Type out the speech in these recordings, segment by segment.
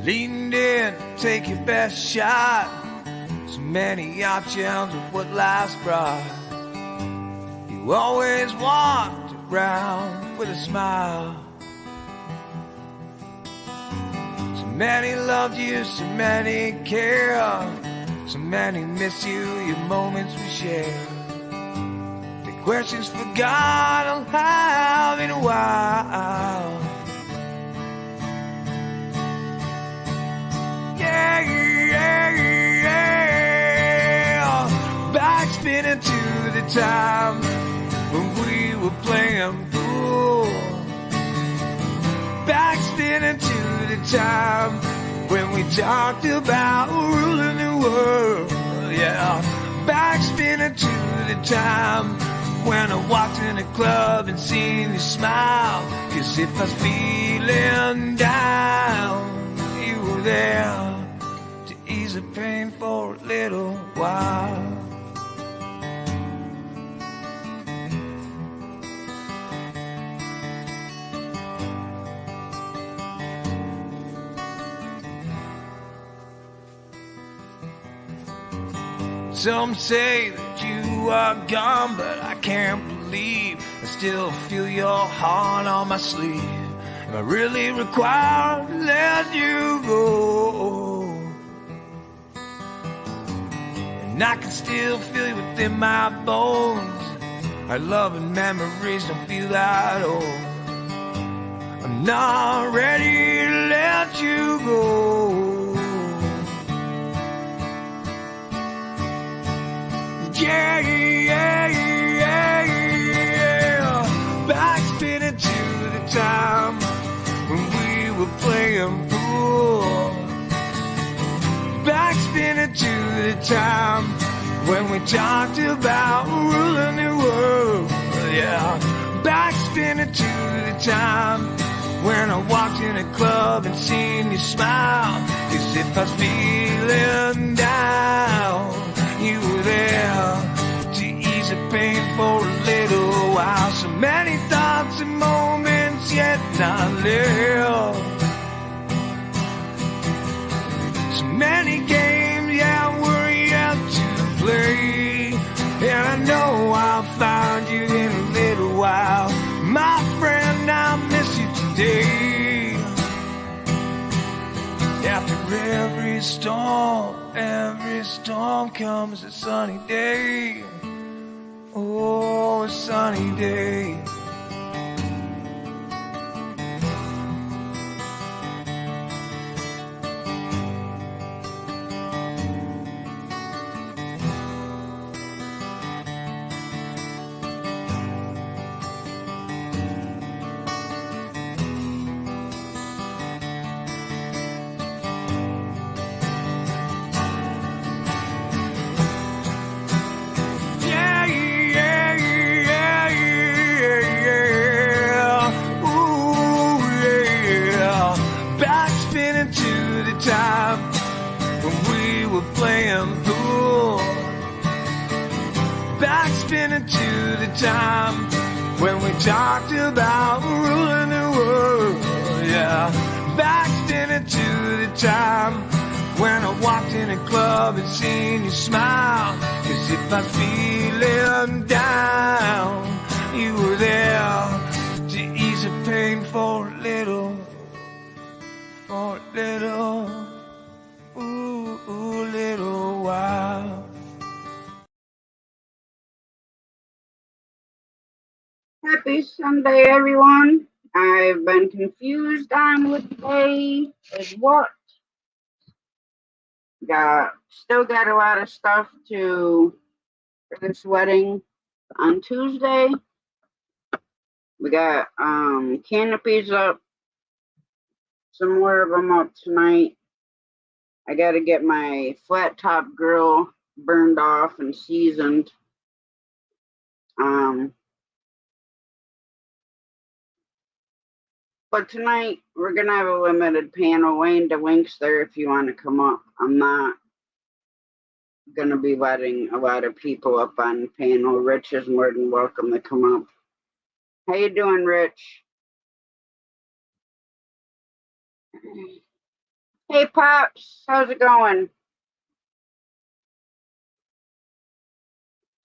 Leaned in, take your best shot. So many options of what life's brought. You always walked around with a smile. So many loved you, so many cared. So many miss you, your moments we shared. The questions forgot I'll have in a while. Yeah, yeah, yeah. Back spinning to the time when we were playing pool. Back spinning to the time when we talked about ruling the world. Yeah, back spinning to the time when I walked in a club and seen you smile. 'Cause if I was feeling down, you were there to ease the pain for a little while. Some say that you are gone, but I can't believe I still feel your heart on my sleeve. Am I really required to let you go? And I can still feel you within my bones. Our love and memories don't feel that old. I'm not ready to let you go. Yeah, yeah, yeah, yeah. Back spinning to the time when we were playing pool. Back spinning to the time when we talked about ruling the world. Yeah, back spinning to the time when I walked in a club and seen you smile. 'Cause if I was feeling down, you were there to ease the pain for a little while. So many thoughts and moments yet not lived. So many games, yeah, we're yet to play. And I know I'll find you in a little while. My friend, I miss you today. After every storm comes a sunny day. Oh, a sunny day. Time when we were playing pool. Back spinning to the time when we talked about ruling the world. Yeah, back spinning to the time when I walked in a club and seen you smile. 'Cause if I was feeling down, you were there to ease the pain for a little. For a little, little while. Happy Sunday, everyone. I've been confused on what day is what. Still got a lot of stuff for this wedding on Tuesday. We got canopies up. Some more of them up tonight. I got to get my flat top grill burned off and seasoned. But tonight we're gonna have a limited panel. Wayne, the link's there if you want to come up. I'm not gonna be letting a lot of people up on the panel. Rich is more than welcome to come up. How you doing, Rich? Hey, Pops, how's it going?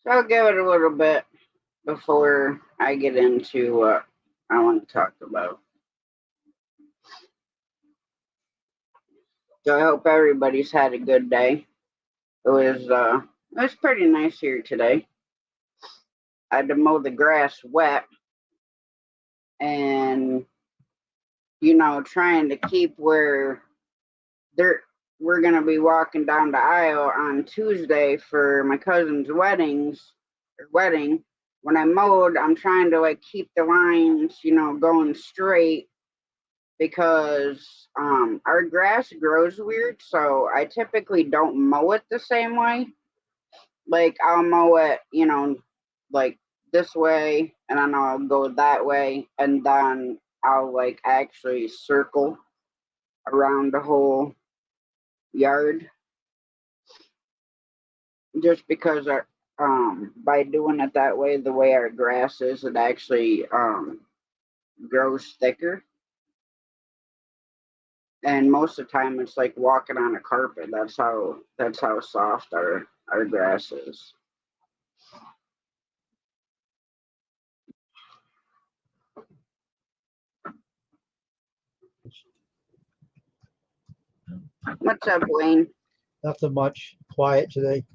So I'll give it a little bit before I get into what I want to talk about. So I hope everybody's had a good day. It was pretty nice here today. I had to mow the grass wet and trying to keep where they're we're gonna be walking down the aisle on Tuesday for my cousin's wedding. When I mowed, I'm trying to like keep the lines, going straight because our grass grows weird, so I typically don't mow it the same way. Like I'll mow it, like this way, and then I'll go that way, and then I'll like actually circle around the whole yard just because our by doing it that way, the way our grass is, it actually grows thicker. And most of the time, it's like walking on a carpet. That's how soft our grass is. What's up, Wayne? Nothing much. Quiet today.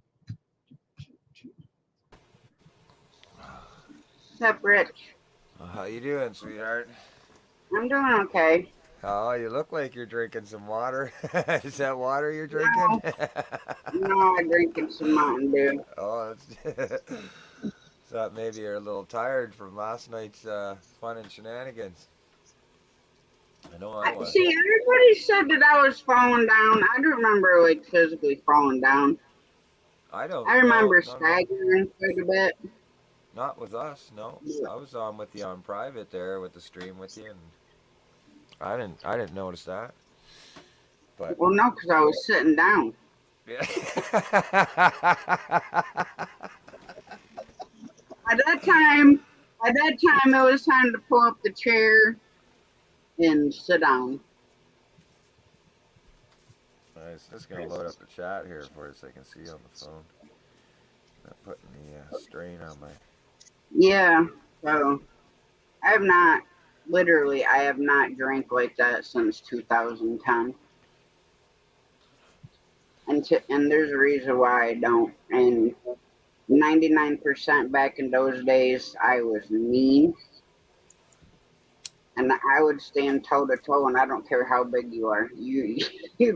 What's up, Rich? How you doing, sweetheart? I'm doing okay. Oh, you look like you're drinking some water. Is that water you're drinking? No, no, I'm drinking some Mountain Dew. Oh, thought maybe you're a little tired from last night's fun and shenanigans. I know I I was. see. Everybody said that I was falling down. I don't remember like physically falling down. I don't. I No, remember no, no. staggering quite a bit. Not with us. No, I was on with you on private there with the stream with you, and I didn't. I didn't notice that. But Well, no, because I was sitting down. yeah. At that time, it was time to pull up the chair and sit down. Nice. Just gonna load up the chat here for you so I can see you on the phone. Not putting the strain on my. Yeah. So I have not drank like that since 2010. And there's a reason why I don't. And 99% back in those days, I was mean. And I would stand toe to toe, and I don't care how big you are. You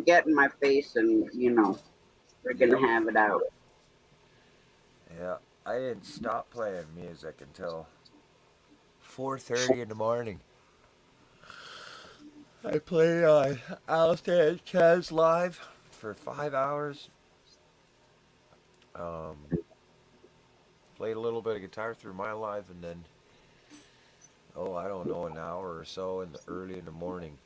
get in my face, and we're gonna Yep. have it out. Yeah. I didn't stop playing music until 4:30 in the morning. I played Alistair and Chaz live for 5 hours. Um, played a little bit of guitar through my live, and then I don't know, an hour or so early in the morning.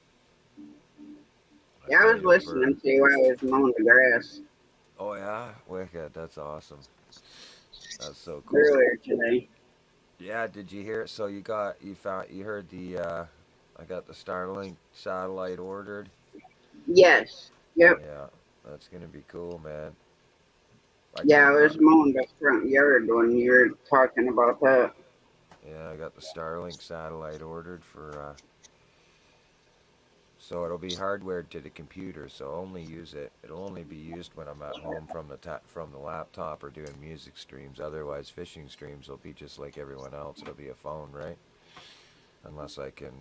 I Yeah, I was played over. listening to you while I was mowing the grass Oh yeah, wicked. That's awesome. That's so cool. earlier today. Yeah, did you hear it? So you heard the I got the Starlink satellite ordered. Yes. Yep. Yeah, that's gonna be cool, man. I Yeah, I can was mowing the front yard when you were talking about that. yeah, I got the Starlink satellite ordered for so it'll be hardwired to the computer, so only use it. It'll only be used when I'm at home from from the laptop or doing music streams. Otherwise, fishing streams will be just like everyone else. It'll be a phone, right? Unless I can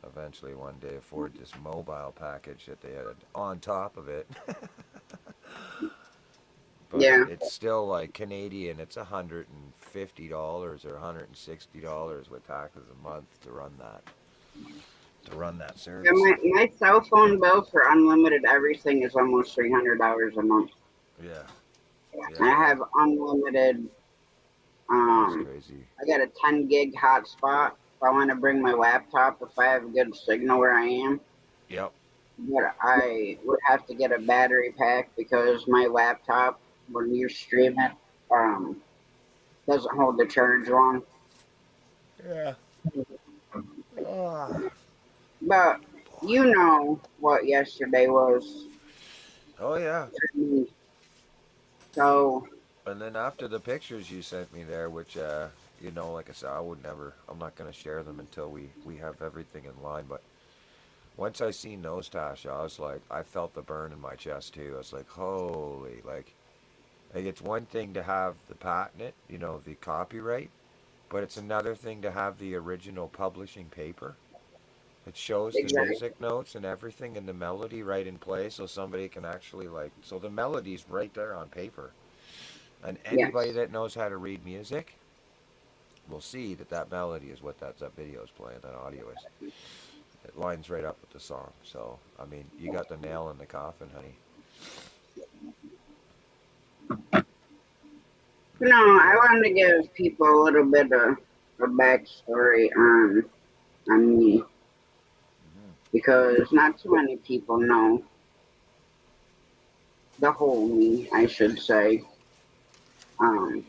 eventually one day afford this mobile package that they had on top of it. But Yeah. it's still like Canadian. It's $150 or $160 with taxes a month to run that Yeah, service. my cell phone bill for unlimited everything is almost $300 a month. Yeah, I yeah, yeah. have unlimited. That's Um, crazy. I got a 10 gig hotspot. If I want to bring my laptop, if I have a good signal where I am, Yep. but I would have to get a battery pack because my laptop, when you stream it, doesn't hold the charge long. Yeah. Oh, But you know what yesterday was Oh yeah. for me. So, And then after the pictures you sent me there, which like I said, I would never. I'm not gonna share them until we have everything in line. But once I seen those, Tasha, I was like, I felt the burn in my chest too. I was like, holy, like it's one thing to have the patent, the copyright, but it's another thing to have the original publishing paper. It shows the exactly. music notes and everything and the melody right in place so somebody can actually so the melody's right there on paper. And anybody Yes. that knows how to read music will see that that melody is what that video is playing, that audio is. It lines right up with the song. So, I mean, you got the nail in the coffin, honey. No, I wanted to give people a little bit of a backstory on me because not too many people know the whole me, I should say. Um,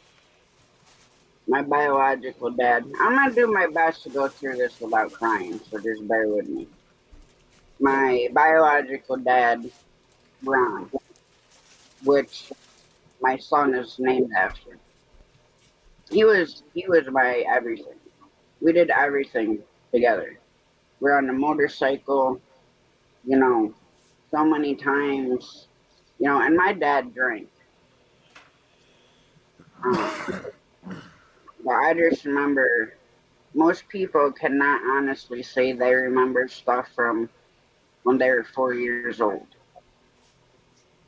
my biological dad. I'm gonna do my best to go through this without crying, so just bear with me. Okay. My biological dad, Ron, which my son is named after. He was my everything. We did everything together. We're on the motorcycle, you know, so many times, and my dad drank. Um, but I just remember most people cannot honestly say they remember stuff from when they were 4 years old.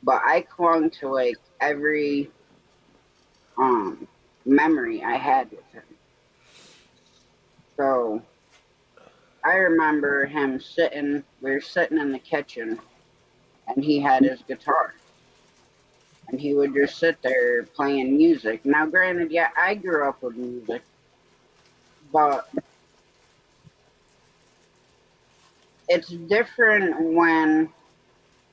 But I clung to like every um memory I had with him. So I remember him sitting. We were sitting in the kitchen, and he had his guitar, and he would just sit there playing music. Now, granted, yeah, I grew up with music, but it's different when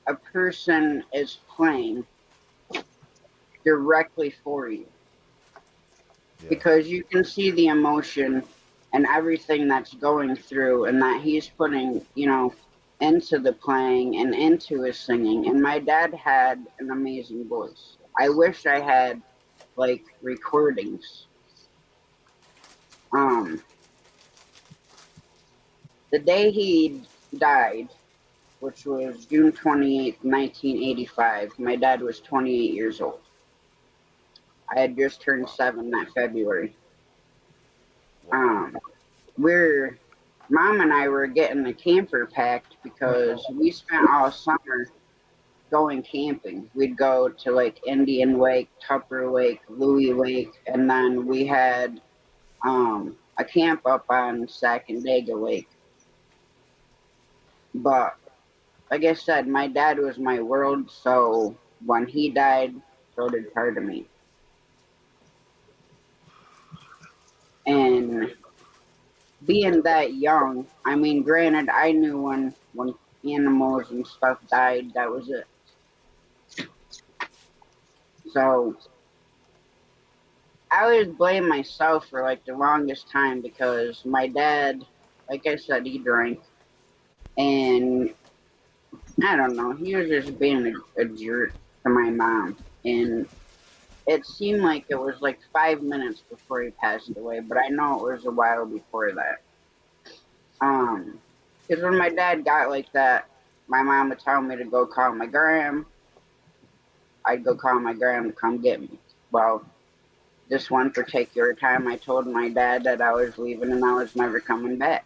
a person is playing directly for you Yeah. because you can see the emotion and everything that's going through and that he's putting, into the playing and into his singing. And my dad had an amazing voice. I wish I had like recordings. Um, the day he died, which was June 28th, 1985, my dad was 28 years old. I had just turned Wow. 7 that February. Wow. Um, we're Mom and I were getting a camper packed because we spent all summer going camping. We'd go to like Indian Lake, Tupper Lake, Louis Lake, and then we had a camp up on Sacandaga Lake. But like I said, my dad was my world, so when he died, so did part of me. And being that young, I mean, granted, I knew when animals and stuff died, that was it. So I always blame myself for like the longest time because my dad, like I said, he drank, and I don't know, he was just being a jerk to my mom, and it seemed like it was like 5 minutes before he passed away, but I know it was a while before that. Because when my dad got like that, my mom would tell me to go call my gram. I'd go call my gram to come get me. Well, this one particular time, I told my dad that I was leaving and I was never coming back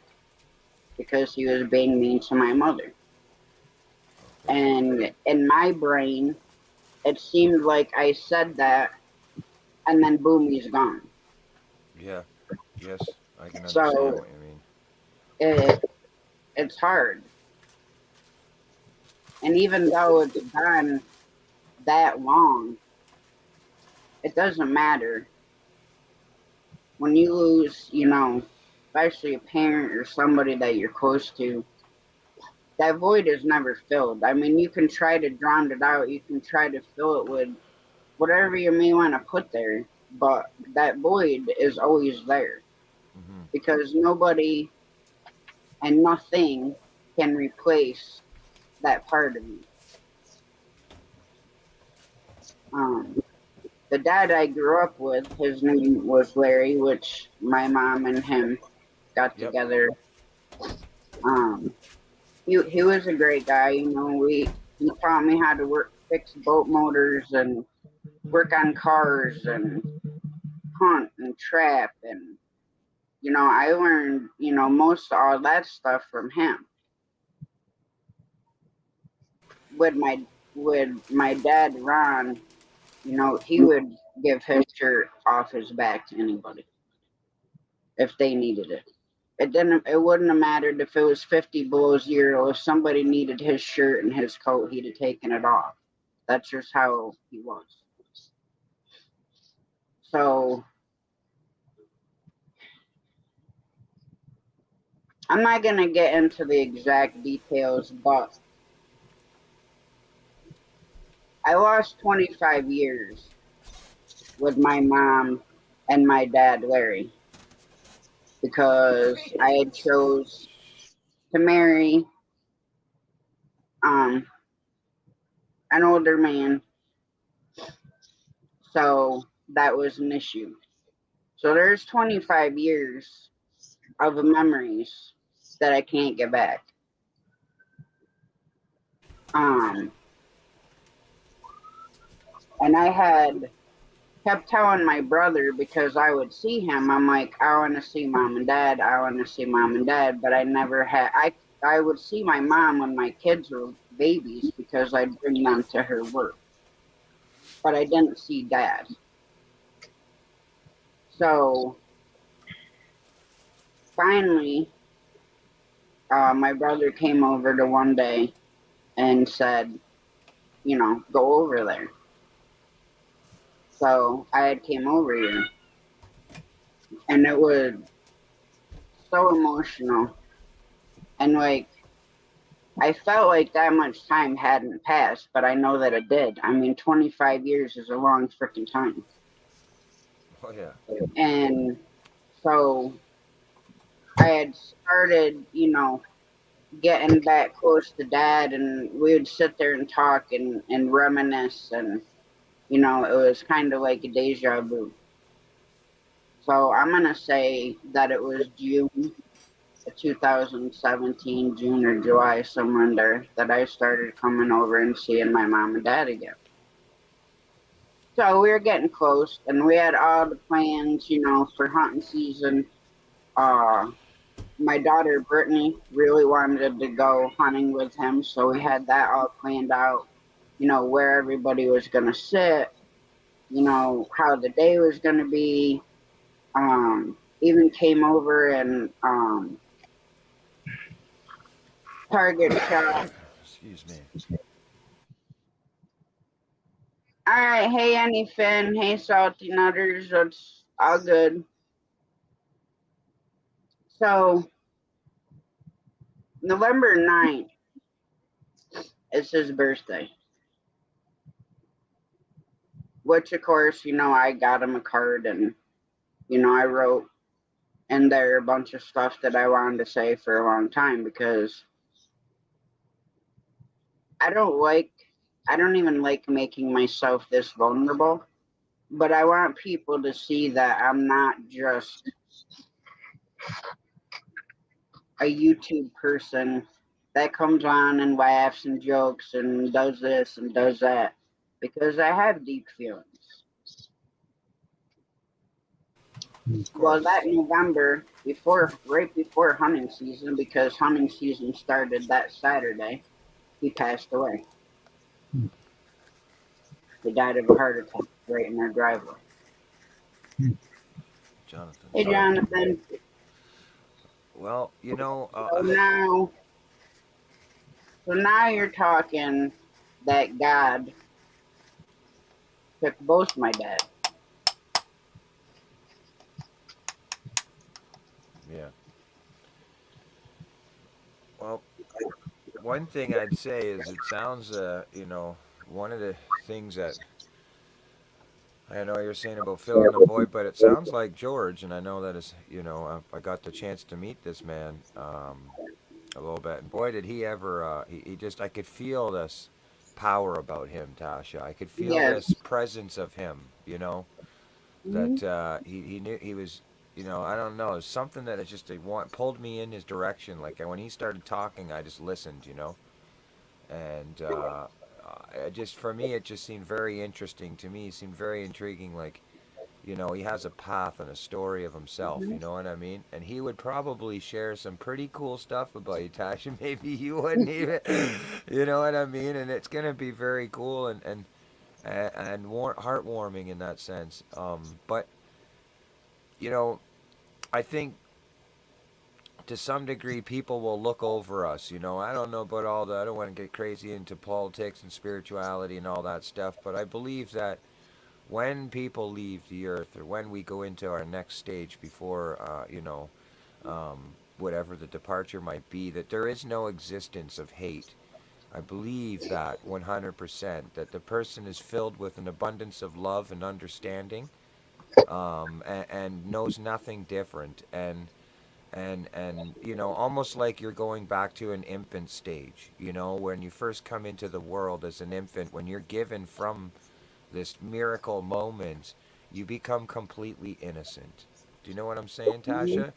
because he was being mean to my mother. Okay. And in my brain, it seemed like I said that, and then boom, he's gone. Yeah. Yes. I can understand So what you mean. it it's hard. And even though it's been that long, it doesn't matter when you lose, especially a parent or somebody that you're close to. That void is never filled. I mean, you can try to drown it out, you can try to fill it with whatever you may want to put there, but that void is always there Hmm. because nobody and nothing. can replace that part of me. Um, the dad I grew up with, his name was Larry, which my mom and him got Yep. together. Um, he was a great guy. He taught me how to fix boat motors and work on cars and hunt and trap, and I learned most of all that stuff from him. With my dad Ron, he would give his shirt off his back to anybody if they needed it. It wouldn't have mattered if it was 50 below zero. If somebody needed his shirt and his coat, he'd have taken it off. That's just how he was. So I'm not gonna get into the exact details, but I lost 25 years with my mom and my dad Larry because I had chose to marry um an older man, so that was an issue. So there's 25 years of memories that I can't get back. Um, and I had kept telling my brother because I would see him. I'm like, I want to see mom and dad. I want to see mom and dad, but I never had. I would see my mom when my kids were babies because I'd bring them to her work, but I didn't see dad. So finally, my brother came over to one day and said, go over there. So I had came over here, and it was so emotional, and like I felt like that much time hadn't passed, but I know that it did. I mean, 25 years is a long freaking time. Oh yeah. And so I had started, getting back close to dad, and we would sit there and talk and reminisce, and it was kind of like a deja vu. So I'm gonna say that it was June 2017, June or July, somewhere in there, that I started coming over and seeing my mom and dad again. So we were getting close, and we had all the plans, for hunting season. Uh, my daughter Brittany really wanted to go hunting with him, so we had that all planned out. Where everybody was gonna sit, how the day was gonna be. Even came over and target shot. Excuse me. All right, hey Annie Finn, hey Salty Nutters, it's all good. So November 9th is his birthday, which of course, I got him a card, and, I wrote in there a bunch of stuff that I wanted to say for a long time because I don't like, I don't even like making myself this vulnerable, but I want people to see that I'm not just a YouTube person that comes on and laughs and jokes and does this and does that because I have deep feelings. Of Well, course. that November, right before hunting season, because hunting season started that Saturday, he passed away. He died of a heart attack right in our driveway. Jonathan, Hey, sorry. Jonathan. Well, So now, so now you're talking that God took both my dad. yeah. Well, one thing I'd say is it sounds, one of the things that I know you're saying about filling the void, but it sounds like George, and I know that is, I got the chance to meet this man. a little bit. And boy, did he ever! He just I could feel this power about him, Tasha. I could feel Yes. this presence of him. You know Hmm. that he knew he was. You know, I don't know, something that it just pulled me in his direction. Like when he started talking, I just listened. You know, and just for me, it just seemed very interesting to me. It seemed very intriguing. Like he has a path and a story of himself, Hmm. you know what I mean? And he would probably share some pretty cool stuff about you, Tasha. Maybe you wouldn't even, you know what I mean? And it's going to be very cool and heartwarming in that sense. But, you know, I think to some degree people will look over us, you know. I don't know about all that. I don't want to get crazy into politics and spirituality and all that stuff, but I believe that when people leave the earth or when we go into our next stage before whatever the departure might be, that there is no existence of hate. I believe that 100%, that the person is filled with an abundance of love and understanding, and knows nothing different, and almost like you're going back to an infant stage, when you first come into the world as an infant, when you're given from this miracle moment, you become completely innocent. Do you know what I'm saying, Hmm. Tasha?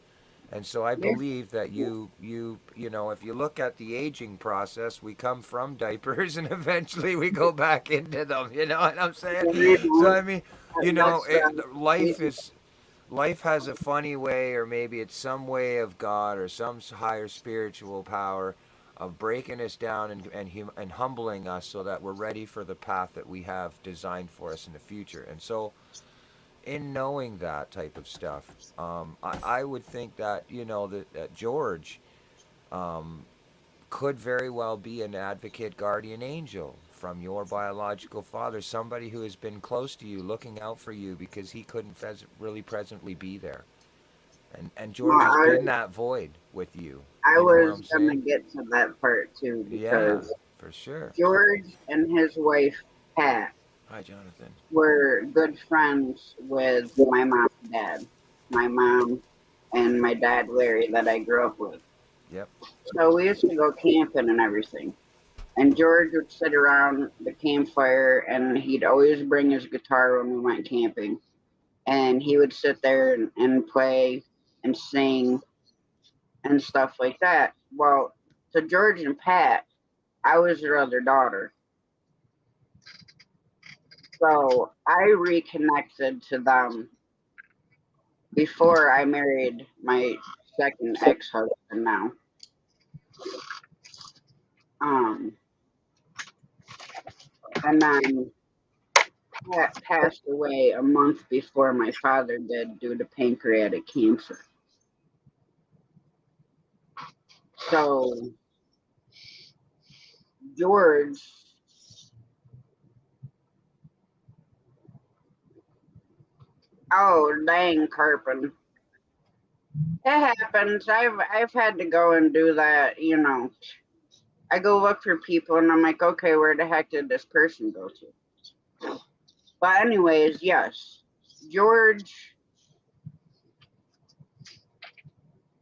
And so I Yeah. believe that if you look at the aging process, we come from diapers and eventually we go back into them. You know what I'm saying? You So know, I mean, that's life has a funny way, or maybe it's some way of God or some higher spiritual power of breaking us down and humbling us so that we're ready for the path that we have designed for us in the future. And so, in knowing that type of stuff, I would think that that George um, could very well be an advocate, guardian angel from your biological father, somebody who has been close to you, looking out for you because he couldn't really presently be there. And George has I, been that void with you. I You know what was I'm gonna saying? get to that part too Yeah, because for sure. George and his wife Pat Hi, Jonathan. were good friends with my mom and dad. My mom and my dad Larry that I grew up with. Yep. So we used to go camping and everything. And George would sit around the campfire and he'd always bring his guitar when we went camping. And he would sit there and play and sing and stuff like that. Well, to George and Pat, I was their other daughter. So I reconnected to them before I married my second ex husband now. Um, and then Pat passed away a month before my father did due to pancreatic cancer. So George, oh dang, Carpin, it happens. I've had to go and do that. You know, I go look for people, and I'm like, okay, where the heck did this person go to? But anyways, yes, George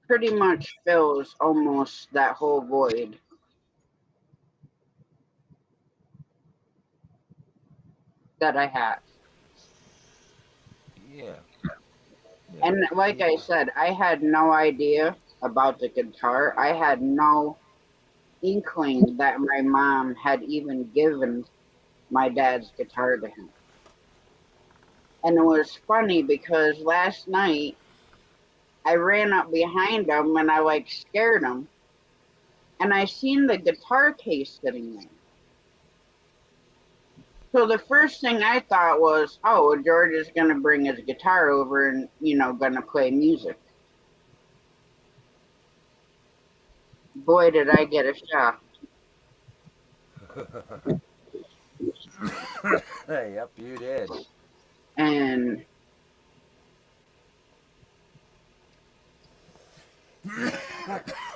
pretty much fills almost that whole void that I have. Yeah. Yeah. And like I said, I had no idea about the guitar. I had no inkling that my mom had even given my dad's guitar to him. And it was funny because last night I ran up behind him and I like scared him and I seen the guitar case sitting there. So the first thing I thought was, oh, well, George is going to bring his guitar over and, going to play music. Boy, did I get a shock. Yep, you did. And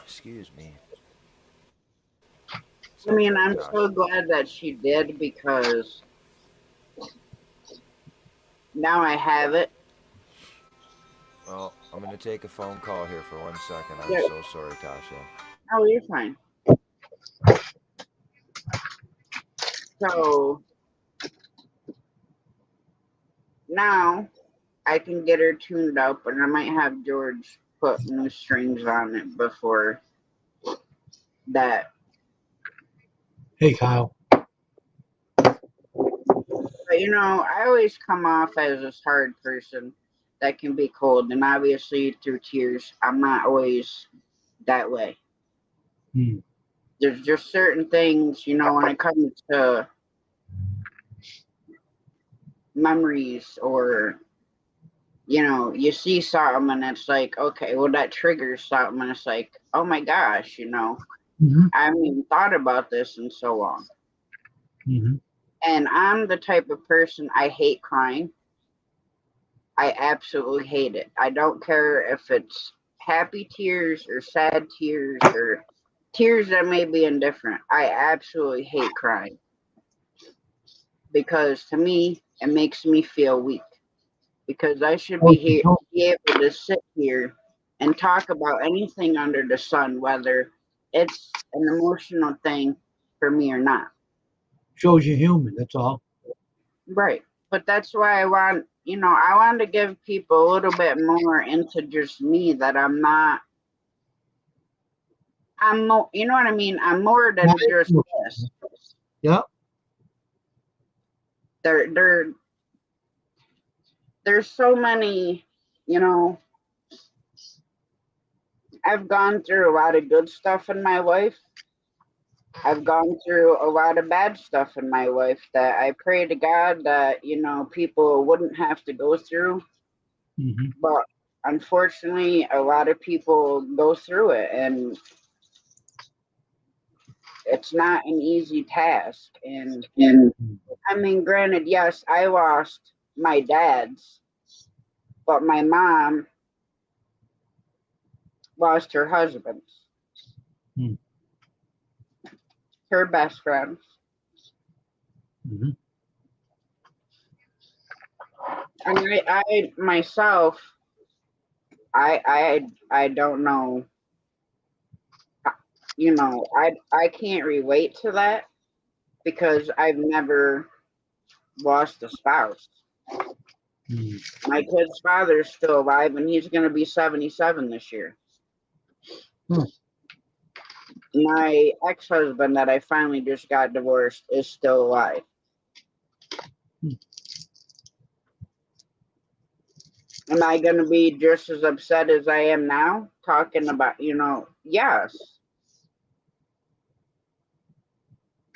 Excuse me. It's I mean, okay, I'm Tasha. so glad that she did because now I have it. Well, I'm gonna take a phone call here for 1 second. I'm Yeah, so sorry, Tasha. Oh, you're fine. So now I can get her tuned up, and I might have George put new strings on it before that. Hey, Kyle. But you know, I always come off as this hard person that can be cold, and obviously through tears, I'm not always that way. Hmm. There's just certain things, you know, when it comes to memories or you know, you see something and it's like, okay, well, that triggers something, and it's like, oh my gosh, you know, Mm-hmm. I haven't even thought about this in so long. Mm-hmm. And I'm the type of person, I hate crying. I absolutely hate it. I don't care if it's happy tears or sad tears or tears that may be indifferent. I absolutely hate crying because to me, it makes me feel weak. Because I should Oh, be able to sit here and talk about anything under the sun, whether it's an emotional thing for me or not. shows you're human. That's all. Right. But that's why I want, you know, I want to give people a little bit more into just me that I'm not, you know what I mean? I'm more than just this. Yeah. There, there's so many, you know, I've gone through a lot of good stuff in my life. I've gone through a lot of bad stuff in my life that I pray to God that, you know, people wouldn't have to go through. Mm-hmm. But unfortunately, a lot of people go through it, and it's not an easy task. And I mean, granted, yes, I lost my dad's, but my mom lost her husband's, Mm. her best friend. Mm-hmm. And I myself, I don't know. You know, I can't relate to that because I've never lost a spouse. Mm. My kid's father is still alive, and he's going to be 77 this year. Hmm. My ex-husband that I finally just got divorced is still alive. Hmm. Am I going to be just as upset as I am now talking about, you know, yes.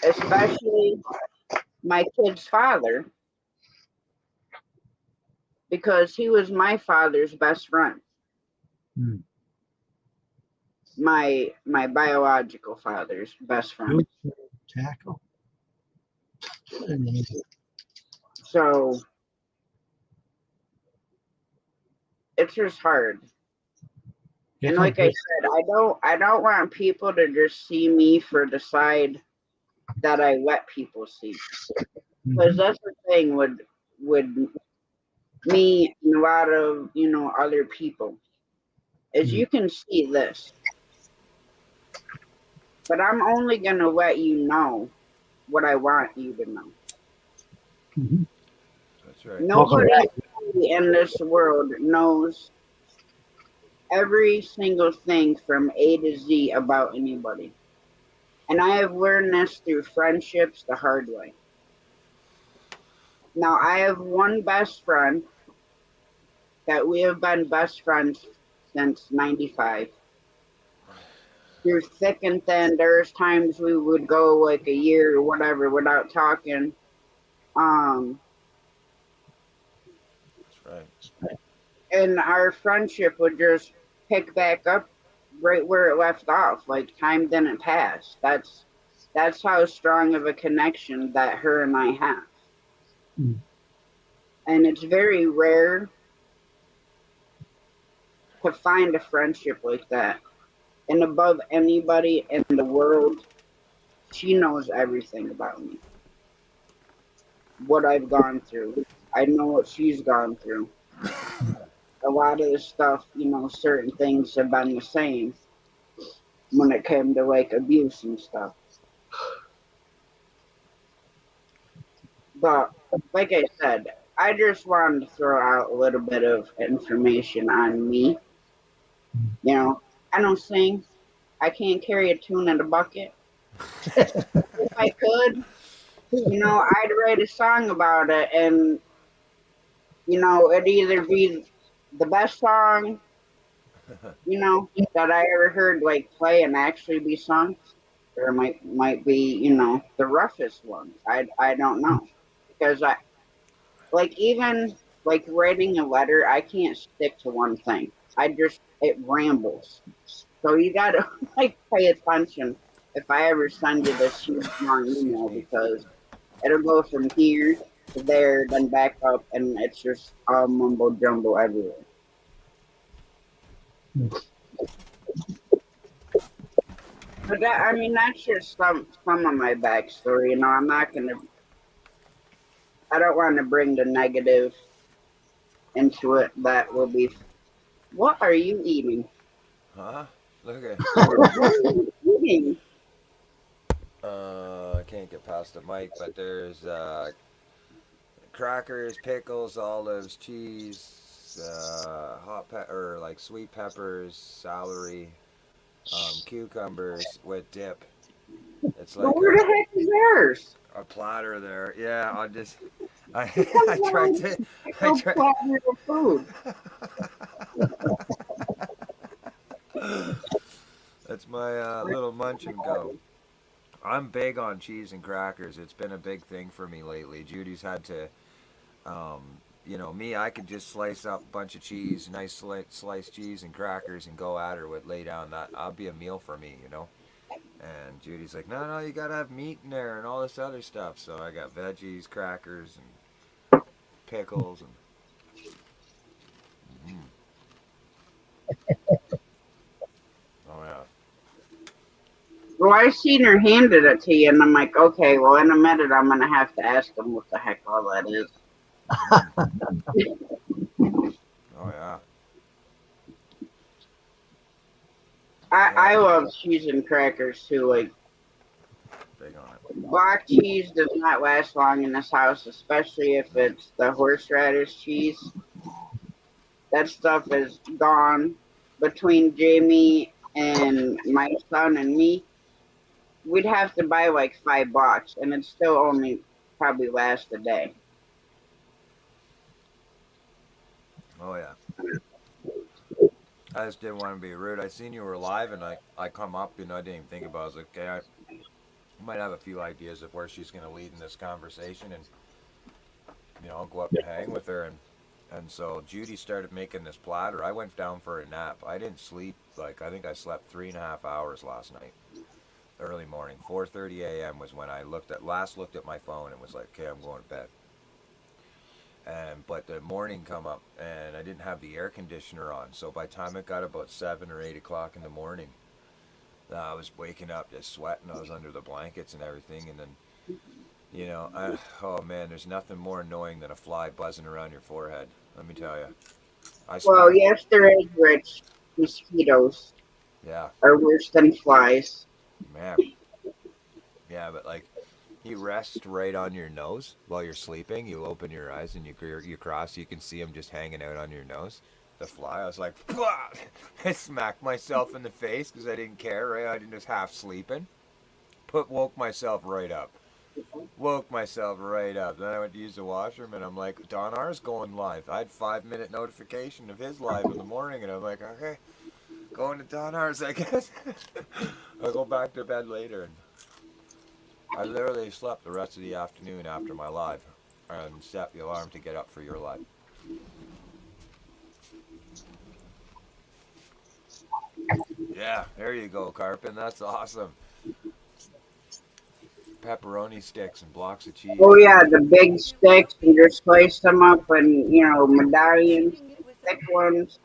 Especially my kid's father, because he was my father's best friend. Mm. My biological father's best friend. Tackle. So it's just hard. And like I said, I don't want people to just see me for the side that I let people see. Because Mm-hmm. that's the thing with me and a lot of, you know, other people is Mm. you can see this. But I'm only gonna let you know what I want you to know. Mm-hmm. That's right. Welcome Nobody back. in this world knows every single thing from A to Z about anybody. And I have learned this through friendships the hard way. Now, I have one best friend that we have been best friends since 95. Through thick and thin, there's times we would go like a year or whatever without talking. Um, That's and our friendship would just pick back up right where it left off. Like time didn't pass. That's how strong of a connection that her and I have. Mm. And it's very rare to find a friendship like that. And above anybody in the world, she knows everything about me, what I've gone through. I know what she's gone through. A lot of the stuff, you know, certain things have been the same. when it came to like abuse and stuff. But like I said, I just wanted to throw out a little bit of information on me. You know, I don't sing. I can't carry a tune in a bucket. If I could, I'd write a song about it, and it'd either be the best song, that I ever heard like play and actually be sung, or might be, the roughest one. I don't know, because I like even like writing a letter, I can't stick to one thing. It rambles. So you gotta like pay attention if I ever send you this huge long Excuse email, me. because it'll go from here to there, then back up, and it's just all mumbo jumbo everywhere. But that's just some of my backstory. I don't want to bring the negative into it. That will be. What are you eating? Huh? Look at. What are you eating? I can't get past the mic, but there's crackers, pickles, olives, cheese, hot or like sweet peppers, celery, cucumbers with dip. It's But like where the heck is theirs? a platter there. Yeah, I just What comes I tried along to with a I big tried. platter of food? That's my little munch and go. I'm big on cheese and crackers. It's been a big thing for me lately. Judy's had to, um, me. I could just slice up a bunch of cheese, nice sliced cheese and crackers, and go at her with lay down. That'll be a meal for me. And Judy's like, no, no, you gotta have meat in there and all this other stuff. So I got veggies, crackers, and pickles, and mm, oh yeah. Well, I seen her handed it to you, and I'm like, okay, well, in a minute, I'm gonna have to ask him what the heck all that is. Oh yeah. Yeah, I love cheese and crackers too. Like, big on it. block cheese does not last long in this house, especially if No. it's the horseradish cheese. That stuff is gone. Between Jamie and my son and me, we'd have to buy like 5 blocks, and it still only probably lasts a day. Oh yeah. I just didn't want to be rude. I seen you were live, and I come up, I didn't even think about it. I was like, okay, I might have a few ideas of where she's going to lead in this conversation, and I'll go up and hang with her. And so Judy started making this platter. I went down for a nap. I didn't sleep. Like, I think I slept 3.5 hours last night. Early morning, 4:30 a.m. was when I looked at my phone and was like, okay, I'm going to bed. But the morning come up, and I didn't have the air conditioner on. So by the time it got about 7 or 8 o'clock in the morning, I was waking up just sweating. I was under the blankets and everything, and then oh man, there's nothing more annoying than a fly buzzing around your forehead. Let me tell you. I Well, smacked. yes, there is, Rich. Mosquitoes Yeah, are worse than flies. man. Yeah, but like he rests right on your nose while you're sleeping. You open your eyes and you cross. You can see him just hanging out on your nose. The fly. I was like, I smacked myself in the face because I didn't care. Right, I didn't just half sleeping. Woke myself right up. Woke myself right up. Then I went to use the washroom, and I'm like, Don R's going live. I had 5 minute notification of his live in the morning, and I'm like, okay, going to Don R's, I guess. I'll go back to bed later. And I literally slept the rest of the afternoon after my live, and set the alarm to get up for your live. Yeah, there you go, Carpin. That's awesome. Pepperoni sticks and blocks of cheese. Oh yeah, the big sticks, and just slice them up, and medallions, thick ones,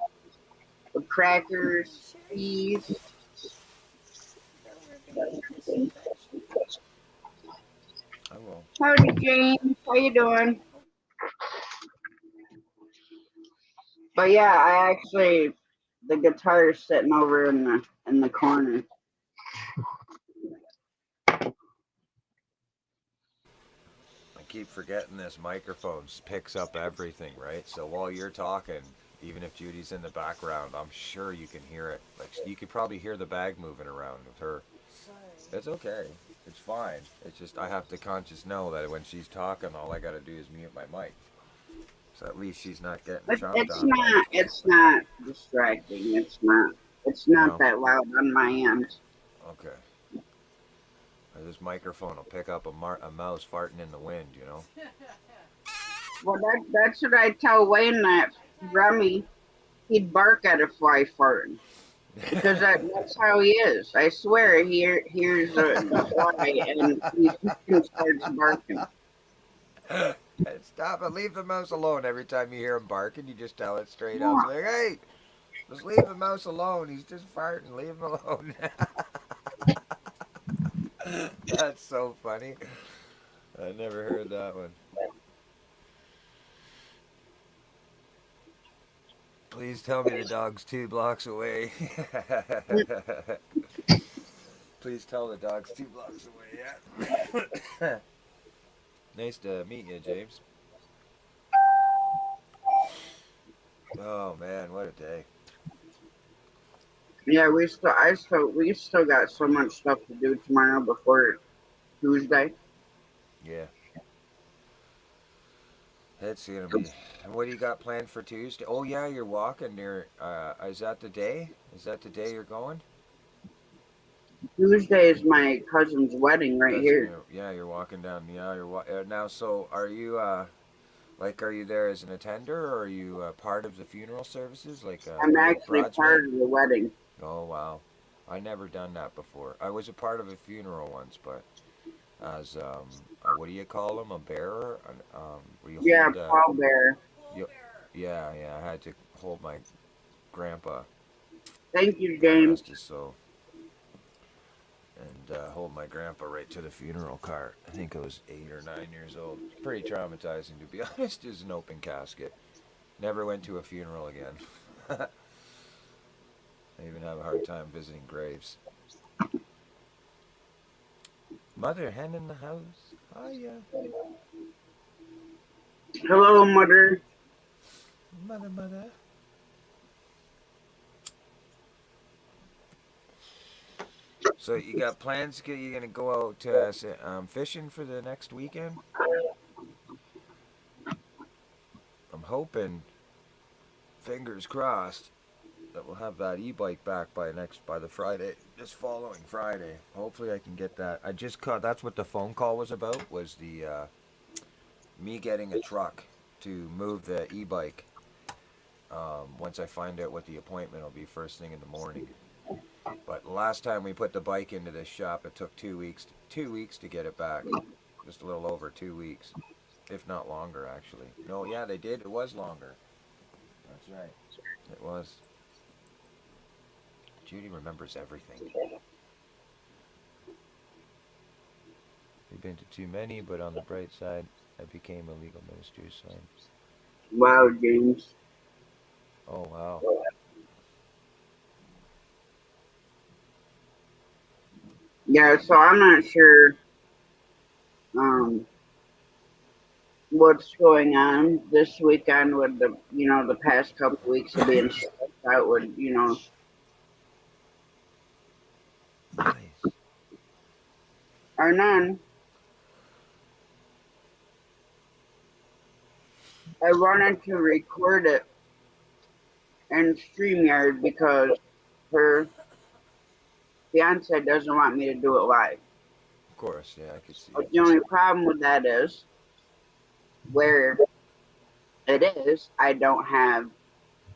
with crackers, cheese. I will. Howdy, James. How you doing? But yeah, the guitar is sitting over in the corner. keep forgetting this microphone picks up everything, right? So while you're talking, even if Judy's in the background, I'm sure you can hear it. Like you could probably hear the bag moving around with her. It's okay. It's fine. It's just I have to conscious know that when she's talking, all I gotta do is mute my mic. So at least she's not getting But chomped on by. it's not distracting. It's not No. that loud on my end. Okay. This microphone will pick up a mouse farting in the wind, you know. Well, that's what I tell Wayne that Remy, he'd bark at a fly farting. Because that's how he is. I swear, he hears a fly and he starts barking. Stop it. Leave the mouse alone. Every time you hear him barking, you just tell it straight up. Yeah. Like, hey, just leave the mouse alone. He's just farting. Leave him alone. That's so funny. I never heard that one. Please tell me the dog's 2 blocks away. Please tell the dog's 2 blocks away. Yeah. Nice to meet you, James. Oh man, what a day. Yeah, we still got so much stuff to do tomorrow before Tuesday. Yeah. It's gonna be. And what do you got planned for Tuesday? Oh yeah, you're walking near. Is that the day? Is that the day you're going? Tuesday is my cousin's wedding right here. Yeah, you're walking down. Yeah, now. So, are you like, are you there as an attender, or are you part of the funeral services, like I'm a actually bridesmaid? part of the wedding. Oh wow, I never done that before. I was a part of a funeral once, but as what do you call them? A bearer? Where you Yeah, hold pallbearer. you, yeah. I had to hold my grandpa. Thank you, God James. rest his soul. And hold my grandpa right to the funeral cart. I think I was 8 or 9 years old. Pretty traumatizing, to be honest. It was an open casket. Never went to a funeral again. I even have a hard time visiting graves. Mother hen in the house. Hiya. Hello, mother. Mother. So you got plans? You gonna go out fishing for the next weekend? I'm hoping, fingers crossed, that we'll have that e-bike back by the Friday, this following Friday. Hopefully, I can get that. I just caught. That's what the phone call was about. Was the me getting a truck to move the e-bike. Once I find out what the appointment will be first thing in the morning. But last time we put the bike into this shop, it took 2 weeks. 2 weeks to get it back. Just a little over 2 weeks, if not longer, actually. No, yeah, they did. It was longer. That's right. It was. Judy remembers everything. We've been to too many, but on the bright side, I became a legal minister, so Wow, James. Oh, wow. Yeah, so I'm not sure um, what's going on this weekend with the past couple weeks of being stressed out with Nice. our none. I wanted to record it in StreamYard because her fiance doesn't want me to do it live. Of course, yeah, I could see But it. the only problem with that is where it is, I don't have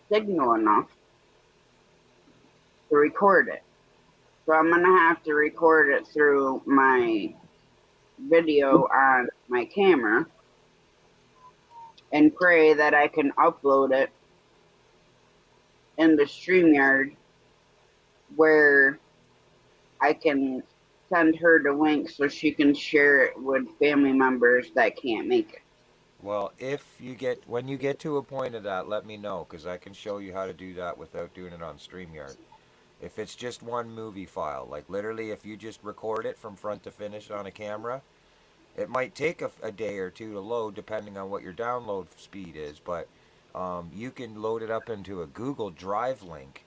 signal enough to record it. So I'm gonna have to record it through my video on my camera and pray that I can upload it in the StreamYard where I can send her the link so she can share it with family members that can't make it. Well, when you get to a point of that, let me know, because I can show you how to do that without doing it on StreamYard. If it's just one movie file, like literally if you just record it from front to finish on a camera, It might take a day or two to load depending on what your download speed is, but you can load it up into a Google Drive link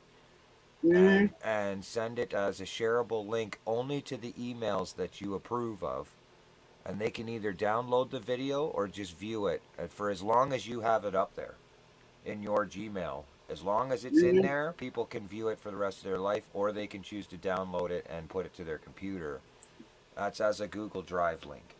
Mm-hmm. and send it as a shareable link only to the emails that you approve of, and they can either download the video or just view it for as long as you have it up there in your Gmail. As long as it's in Mm-hmm. there, people can view it for the rest of their life, or they can choose to download it and put it to their computer. That's as a Google Drive link.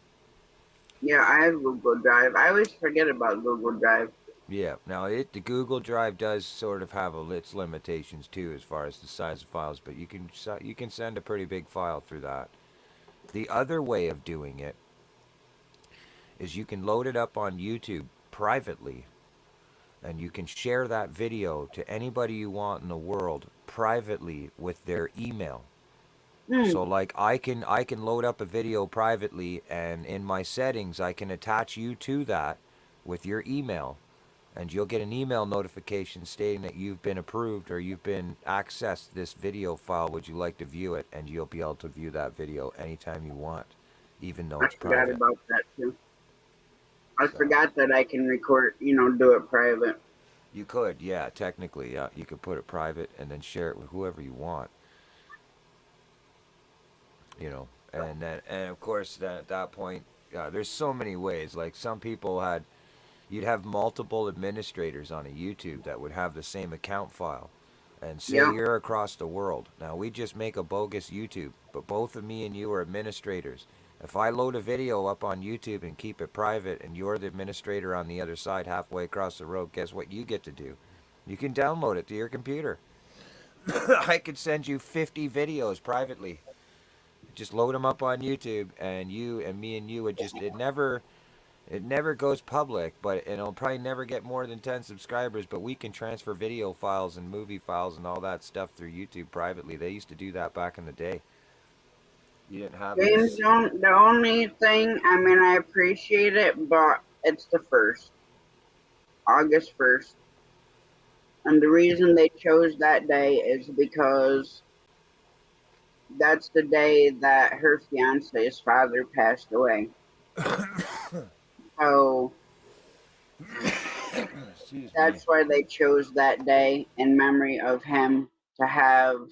Yeah, I have Google Drive. I always forget about Google Drive. Yeah. Now, the Google Drive does sort of have its limitations too, as far as the size of files, but you can send a pretty big file through that. The other way of doing it is you can load it up on YouTube privately, and you can share that video to anybody you want in the world privately with their email. Mm. So like I can load up a video privately, and in my settings I can attach you to that with your email, and you'll get an email notification stating that you've been approved or you've been accessed this video file. Would you like to view it? And you'll be able to view that video anytime you want, even though I it's forgot private. about that too. I So forgot that I can record, do it private. you could, yeah, technically, yeah, you could put it private and then share it with whoever you want, and of course then at that point, there's so many ways. Like some people had you'd have multiple administrators on a YouTube that would have the same account file. And say Yep. you're across the world. Now we just make a bogus YouTube, but both of me and you are administrators. If I load a video up on YouTube and keep it private and you're the administrator on the other side halfway across the road, guess what you get to do? You can download it to your computer. I could send you 50 videos privately. Just load them up on YouTube, and you and me and you would just it never goes public, but it'll probably never get more than 10 subscribers. But we can transfer video files and movie files and all that stuff through YouTube privately. They used to do that back in the day. You didn't have James, this. the only thing, I appreciate it, but it's the 1st, August 1st. And the reason they chose that day is because that's the day that her fiance's father passed away. So Excuse me. that's why they chose that day in memory of him to have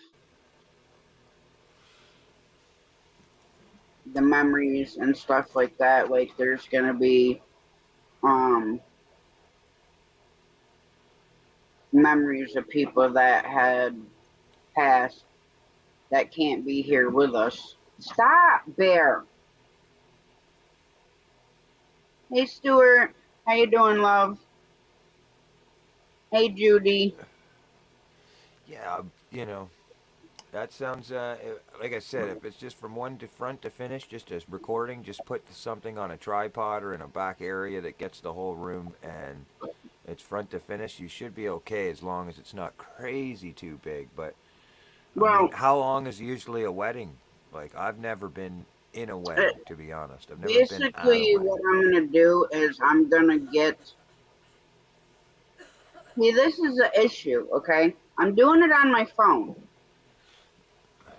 the memories and stuff like that. Like there's gonna be um memories of people that had passed that can't be here with us. Stop, Bear. Hey, Stuart. How you doing, love? Hey, Judy. Yeah, you know, that sounds, like I said, if it's just from one to front to finish, just as recording, just put something on a tripod or in a back area that gets the whole room, and it's front to finish. You should be okay as long as it's not crazy too big. But I mean, Well, how long is usually a wedding? Like, I've never been in a uh, wedding, to be honest. I've never been at a basically, wedding. what I'm gonna do is I'm gonna get. See, this is the issue, okay? I'm doing it on my phone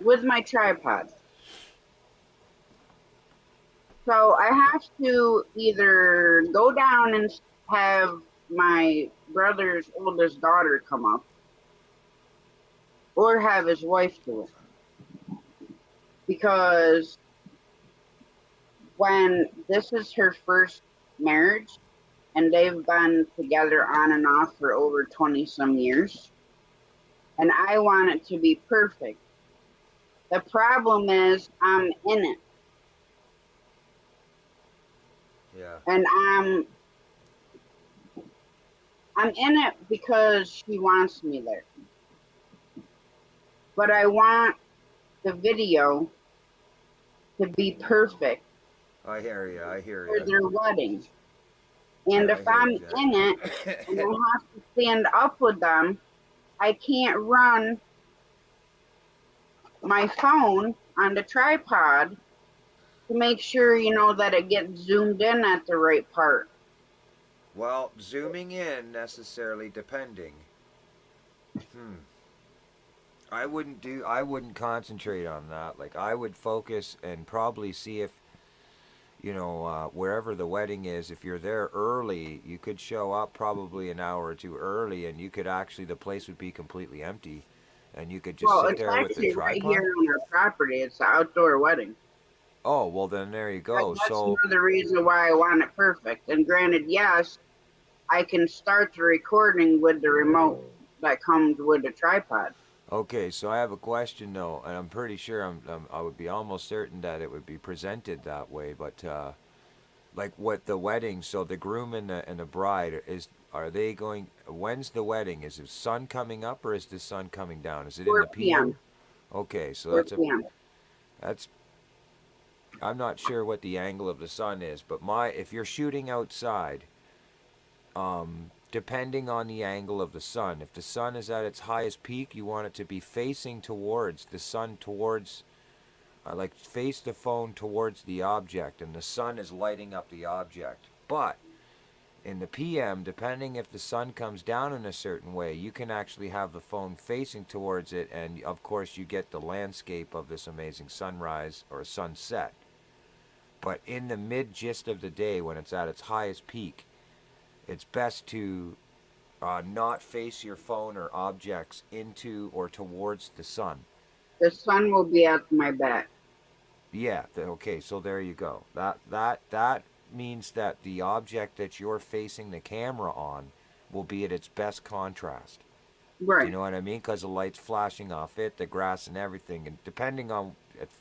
with my tripod. So I have to either go down and have my brother's oldest daughter come up or have his wife do it. Because when this is her first marriage and they've been together on and off for over 20 some years, and I want it to be perfect. The problem is I'm in it, Yeah. and I'm in it because she wants me there. But I want the video to be perfect I hear you. I hear for you. their wedding. And I if hear I'm you, in it and I have to stand up with them, I can't run my phone on the tripod to make sure, that it gets zoomed in at the right part. Well, zooming in necessarily depending. Hmm. I wouldn't concentrate on that. Like I would focus and probably see if wherever the wedding is, if you're there early, you could show up probably an hour or two early, and you could actually, the place would be completely empty, and you could just Well, sit it's there with the actually right here tripod. on our property. It's an outdoor wedding. Oh, well, then there you go. That's So, another reason why I want it perfect. And granted, yes, I can start the recording with the remote that comes with the tripod. okay, so I have a question though, and I'm pretty sure I would be almost certain that it would be presented that way, but like what the wedding, so the groom and the bride are they going? When's the wedding? Is the sun coming up or is the sun coming down? Is it in the 4 p.m. PM? Okay, so 4 p.m. that's I'm not sure what the angle of the sun is, but if you're shooting outside, depending on the angle of the sun, if the sun is at its highest peak, you want it to be facing towards the sun, towards like face the phone towards the object, and the sun is lighting up the object. But in the PM, depending if the sun comes down in a certain way, you can actually have the phone facing towards it, and of course you get the landscape of this amazing sunrise or sunset. But in the mid gist of the day, when it's at its highest peak, it's best to not face your phone or objects into or towards the sun. The sun will be at my back. Yeah, okay, so there you go. That means that the object that you're facing the camera on will be at its best contrast. Do you Right. know what I mean? Because the light's flashing off it, the grass and everything, and depending on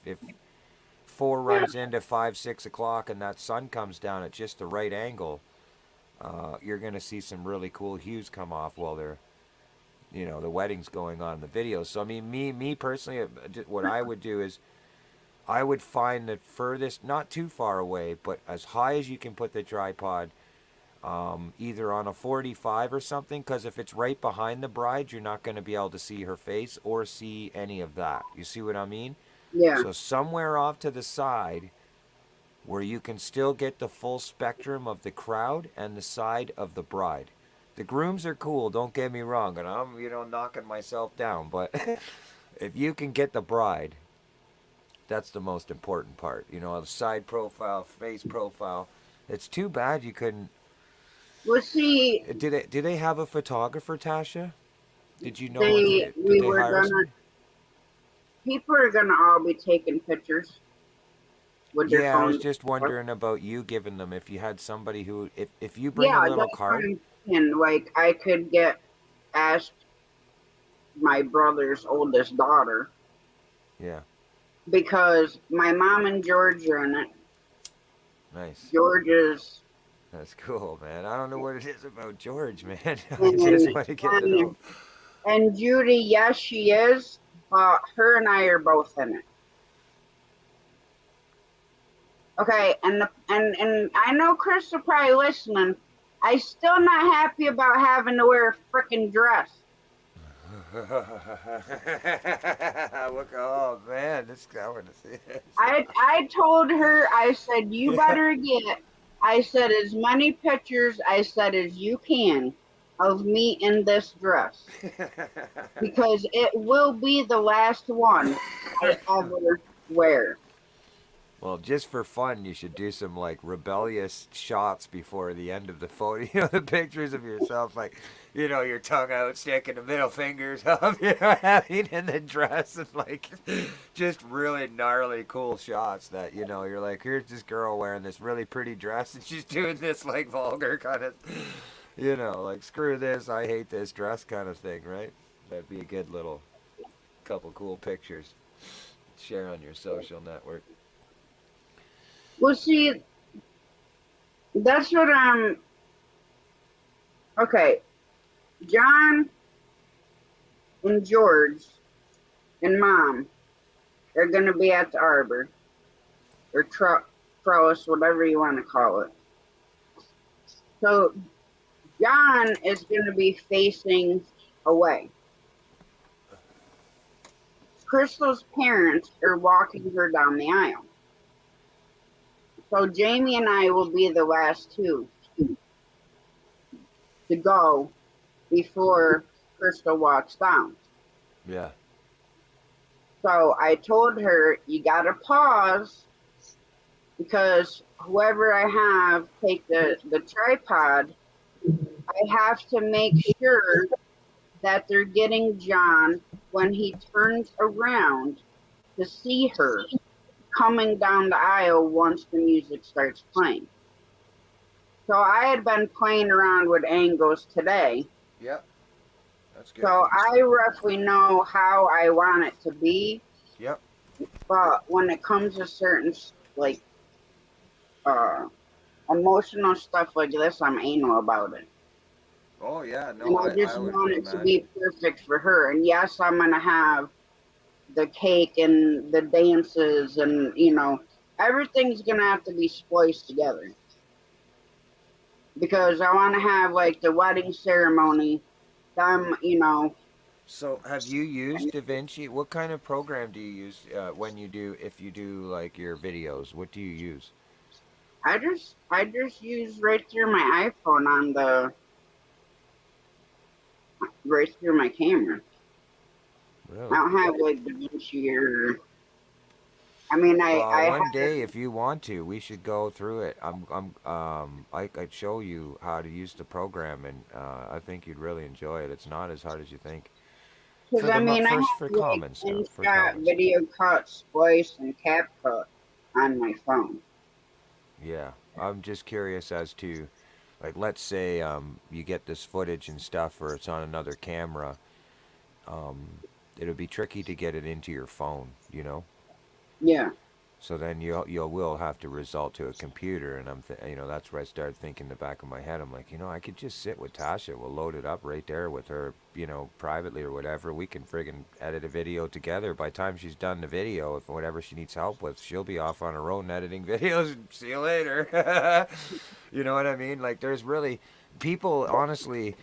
if 4 runs into 5, 6 o'clock, and that sun comes down at just the right angle, you're gonna see some really cool hues come off while the wedding's going on in the video. So I mean, me personally, what I would do is I would find the furthest, not too far away, but as high as you can put the tripod, either on a 45 or something, because if it's right behind the bride, you're not going to be able to see her face or see any of that. You see what I mean? Yeah. So somewhere off to the side where you can still get the full spectrum of the crowd and the side of the bride. The grooms are cool, don't get me wrong, and I'm, knocking myself down, but if you can get the bride, that's the most important part. The side profile, face profile. It's too bad you couldn't. Well, see, Did they have a photographer, Tasha? Did you know if they it, did we they were hire gonna somebody? people are gonna all be taking pictures with their Yeah, I was phones. just wondering about you giving them, if you had somebody who, if you bring a Yeah, little that's what card. I'm saying. Like I could get asked my brother's oldest daughter Yeah, because my mom and George are in it. nice. George is That's cool, man. I don't know what it is about George, man. I and just want to get to and, know. and Judy, yes, she is. Her and I are both in it. Okay, and I know Chris will probably listening. I still not happy about having to wear a freaking dress. Look, oh man, I want to see this. I told her, I said, you better get, I said, as many pictures, I said, as you can of me in this dress. Because it will be the last one I ever wear. Well, just for fun, you should do some like rebellious shots before the end of the photo. The pictures of yourself, like, your tongue out, sticking the middle fingers up, having in the dress, and like, just really gnarly, cool shots that you're like, here's this girl wearing this really pretty dress, and she's doing this like vulgar kind of, like screw this, I hate this dress kind of thing, right? That'd be a good little couple cool pictures. Share on your social network. Well, see, that's what I'm. Okay, John and George and Mom are going to be at the arbor or trellis, whatever you want to call it. So John is going to be facing away. Crystal's parents are walking her down the aisle. So Jamie and I will be the last two to go before Crystal walks down. Yeah. So I told her, you gotta pause because whoever I have take the tripod, I have to make sure that they're getting John when he turns around to see her coming down the aisle once the music starts playing. So I had been playing around with angles today. Yep. That's good. So I roughly know how I want it to be. Yep. But when it comes to certain like emotional stuff like this, I'm anal about it. Oh yeah, And no, I I just would want it to imagine. be perfect for her. And yes, I'm gonna have the cake and the dances and everything's gonna have to be spliced together. Because I wanna have like the wedding ceremony, them, So, have you used DaVinci? What kind of program do you use when you do, if you do like your videos? What do you use? I just use right through my iPhone on the right through my camera. I Really? don't have like DaVinci or I mean I Well, one have day, if you want to, we should go through it. I'd show you how to use the program, and I think you'd really enjoy it. It's not as hard as you think. because I mean I First have for like common stuff, for InShot, common stuff. Video Cut, Splice, and CapCut on my phone. Yeah, I'm just curious as to, like, let's say you get this footage and stuff, or it's on another camera. Um, it'll be tricky to get it into your phone, you know. Yeah. So then you will have to resort to a computer, and that's where I started thinking in the back of my head. I'm like, I could just sit with Tasha. We'll load it up right there with her, privately or whatever. We can friggin' edit a video together. By the time she's done the video, if whatever she needs help with, she'll be off on her own editing videos. See you later. You know what I mean? Like, there's really people, honestly.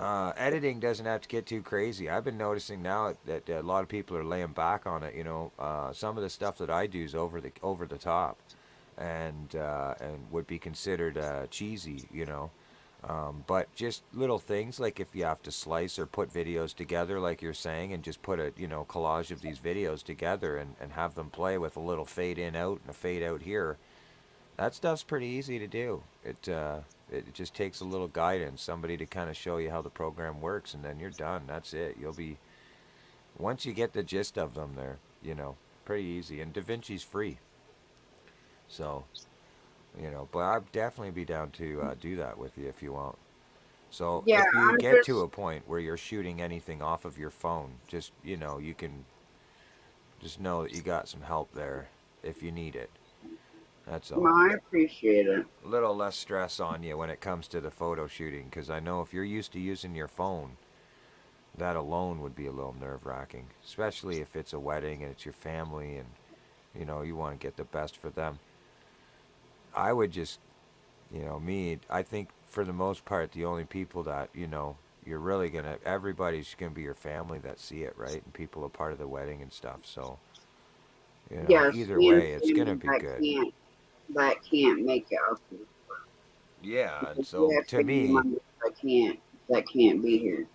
Editing doesn't have to get too crazy. I've been noticing now that a lot of people are laying back on it. Some of the stuff that I do is over the top, and would be considered cheesy. But just little things like if you have to slice or put videos together, like you're saying, and just put a collage of these videos together and have them play with a little fade in out and a fade out here. That stuff's pretty easy to do. It just takes a little guidance, somebody to kind of show you how the program works, and then you're done. That's it. You'll be once you get the gist of them, they're pretty easy. And DaVinci's free, so But I'd definitely be down to do that with you if you want. So Yeah, if you I'm get to just a point where you're shooting anything off of your phone, just you can just know that you got some help there if you need it. That's all. I appreciate it. A little less stress on you when it comes to the photo shooting, because I know if you're used to using your phone, that alone would be a little nerve-wracking, especially if it's a wedding and it's your family and you want to get the best for them. I would just, I think for the most part, the only people that you're really gonna, everybody's gonna be your family that see it, right? And people are part of the wedding and stuff. So Yes, either me and way, it's gonna family be good. that can't make it up. Yeah, and We so have to family me, members that can't be here.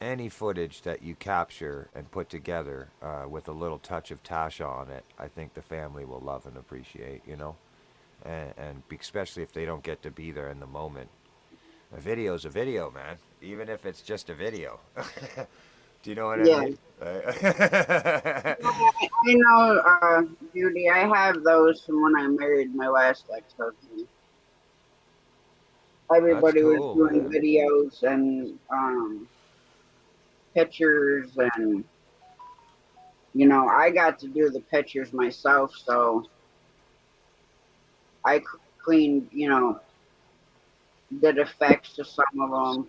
any footage that you capture and put together with a little touch of Tasha on it, I think the family will love and appreciate, and especially if they don't get to be there in the moment. A video's a video, man, even if it's just a video. Do you know what I Yeah. mean? I know, Judy, I have those from when I married my last ex-husband. That's Everybody was cool, doing man. videos and pictures, and I got to do the pictures myself, so I cleaned, did effects to some of them,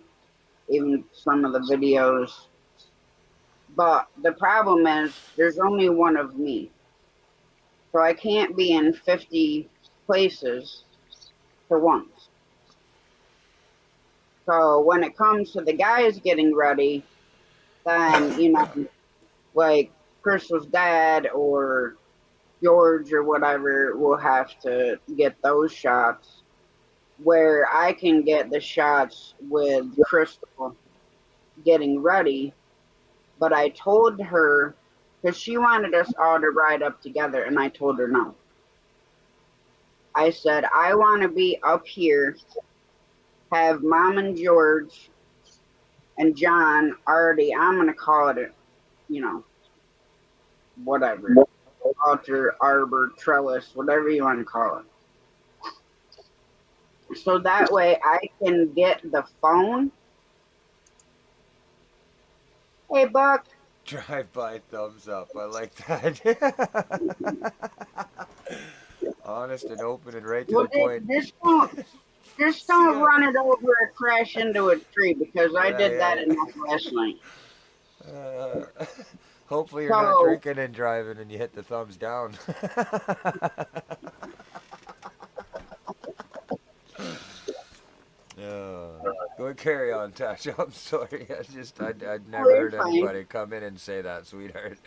even some of the videos. But the problem is, there's only one of me, so I can't be in 50 places for once. So when it comes to the guys getting ready, then like Crystal's dad or George or whatever will have to get those shots, where I can get the shots with Crystal getting ready. But I told her, because she wanted us all to ride up together, and I told her no. I said, I want to be up here, have Mom and George and John already, I'm going to call it, you know, whatever, altar, arbor, trellis, whatever you want to call it. So that way I can get the phone. Hey, Buck. Drive-by thumbs up. I like that. Honest and open and right to Well, the point. just See don't ya. run it over or crash into a tree because I Yeah, did that yeah, enough last night. yeah. Hopefully you're not So, drinking and driving and you hit the thumbs down. Go and carry on, Tasha. I'm sorry. I'd oh, never you're heard fine. anybody come in and say that, sweetheart.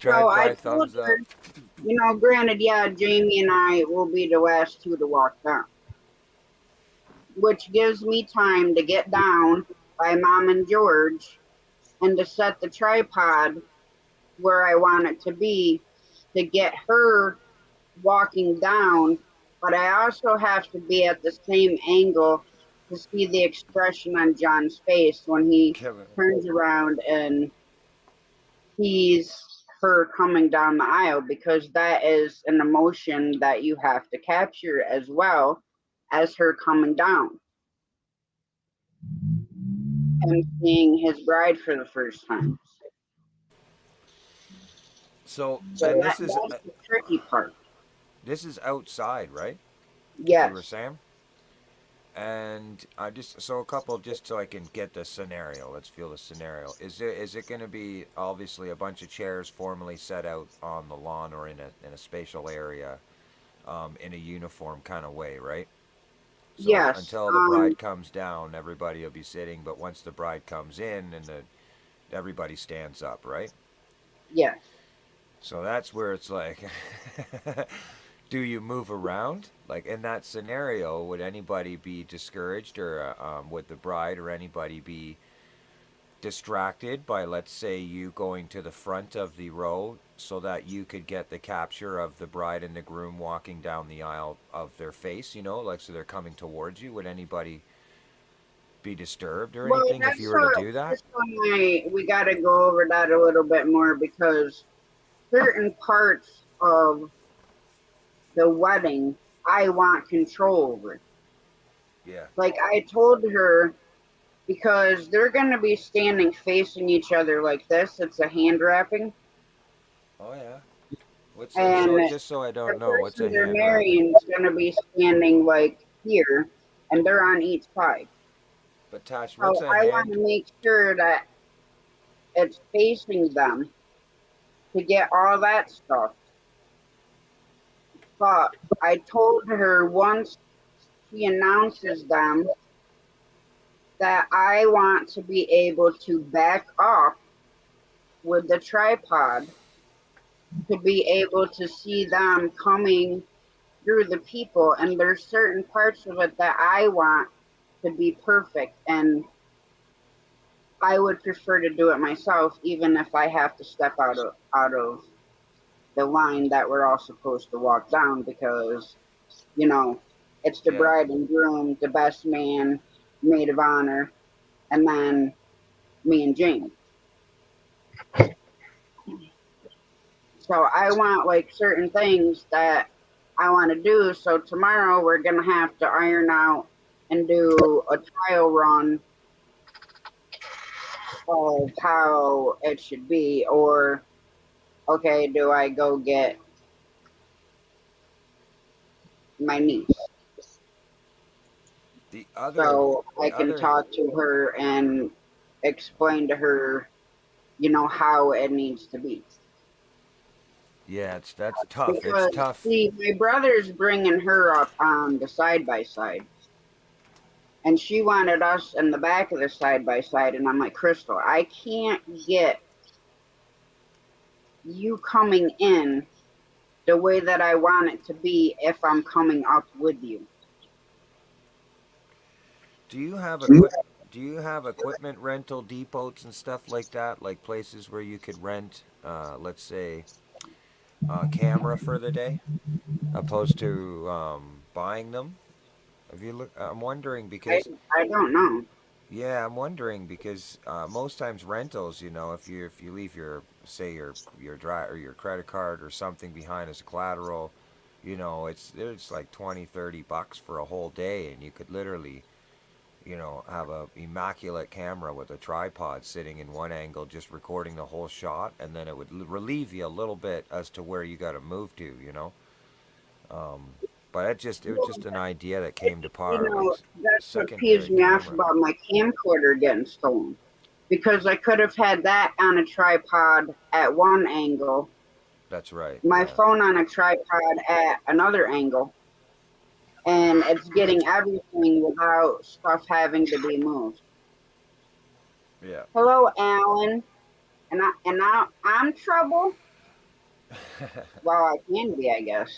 So Drive I by told thumbs her, up. granted, yeah, Jamie and I will be the last two to walk down, which gives me time to get down by Mom and George and to set the tripod where I want it to be to get her walking down. But I also have to be at the same angle to see the expression on John's face when he Kevin. turns around and sees her coming down the aisle, because that is an emotion that you have to capture as well as her coming down and seeing his bride for the first time. So, So and that's the tricky part. this is outside, right? You were Yes. saying? And I just so a couple just so I can get the scenario. Let's feel the scenario. Is it going to be obviously a bunch of chairs formally set out on the lawn or in a spatial area, in a uniform kind of way, right? So Yes. until the bride comes down, everybody will be sitting. But once the bride comes in, and everybody stands up, right? Yes. So that's where it's like, do you move around? Like in that scenario, would anybody be discouraged, or would the bride or anybody be distracted by, let's say, you going to the front of the row so that you could get the capture of the bride and the groom walking down the aisle of their face, like so they're coming towards you? Would anybody be disturbed or Well, anything if you that's were to do that? that's when we got to go over that a little bit more, because certain parts of the wedding I want control over. Yeah. Like I told her, because they're going to be standing facing each other like this. It's a hand wrapping, Oh yeah. What's and so just so I the don't know, what's person a they're hand wrapping? marrying is going to be standing like here, and they're on each side. But Tash, what's So a I want hand? to make sure that it's facing them to get all that stuff. But I told her once she announces them that I want to be able to back up with the tripod to be able to see them coming through the people. And there's certain parts of it that I want to be perfect. And I would prefer to do it myself, even if I have to step out of the line that we're all supposed to walk down, because you know it's the Yeah. bride and groom, the best man, maid of honor, and then me and Jane. So I want like certain things that I want to do. So tomorrow we're gonna have to iron out and do a trial run of how it should be. Or okay, do I go get my niece The other so I the can other talk to her and explain to her, how it needs to be. Yeah, that's tough. It's Because tough. see, my brother's bringing her up on the side by side, and she wanted us in the back of the side by side, and I'm like, Crystal, I can't get you coming in the way that I want it to be if I'm coming up with you. Do you have equipment rental depots and stuff like that, like places where you could rent, let's say, a camera for the day? opposed to buying them? Have you look? I'm wondering I because I don't know. yeah, I'm wondering because most times rentals, if you leave your say your dry or your credit card or something behind as collateral, it's like 20, $30 for a whole day, and you could literally have a immaculate camera with a tripod sitting in one angle, just recording the whole shot, and then it would relieve you a little bit as to where you got to move to. Um, but it was just an idea that came to You power, like know, that's what peeves secondary me off camera. about my camcorder getting stolen. Because I could have had that on a tripod at one angle, That's right. my Yeah. phone on a tripod at another angle, and it's getting everything without stuff having to be moved. Yeah. Hello, Alan. I'm trouble. Well, I can be, I guess.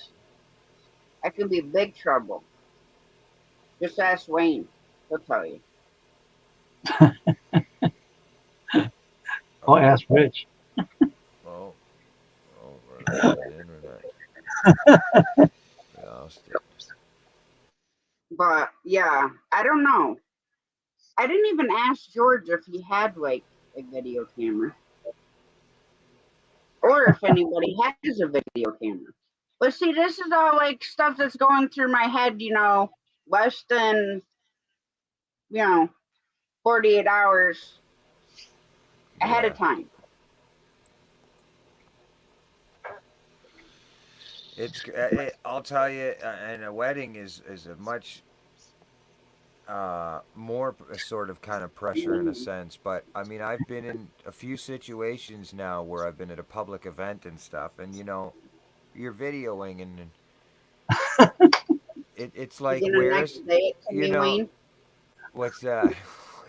I could be big trouble. Just ask Wayne. He'll tell you. I'll Oh, ask Rich. oh, oh, we're losing internet. We lost it. But yeah, I don't know. I didn't even ask George if he had like a video camera or if anybody has a video camera. But see, this is all like stuff that's going through my head, less than, you know, 48 hours ahead Yeah. of time. I'll tell you, and a wedding is a much more sort of kind of pressure in a sense. But I mean, I've been in a few situations now where I've been at a public event and stuff, and you're videoing, and it's You like, gonna next day it to you me, know, Wayne? what's that?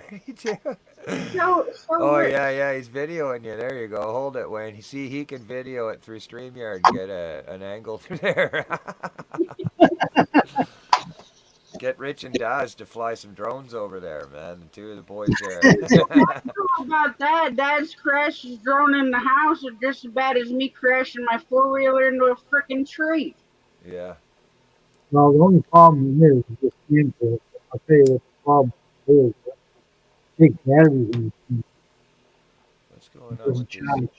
What are you doing? So Oh we're yeah, yeah, he's videoing you. There you go. Hold it, Wayne. You see, he can video it through StreamYard and get an angle through there. Get Rich and Daz to fly some drones over there, man. The two of the boys there. about that. Dad's crashes drone in the house are just as bad as me crashing my four-wheeler into a freaking tree. Yeah. Well, the only problem is just the input. I'll tell you what the problem is. Big batteries in the thing. What's going It on doesn't with these? charge.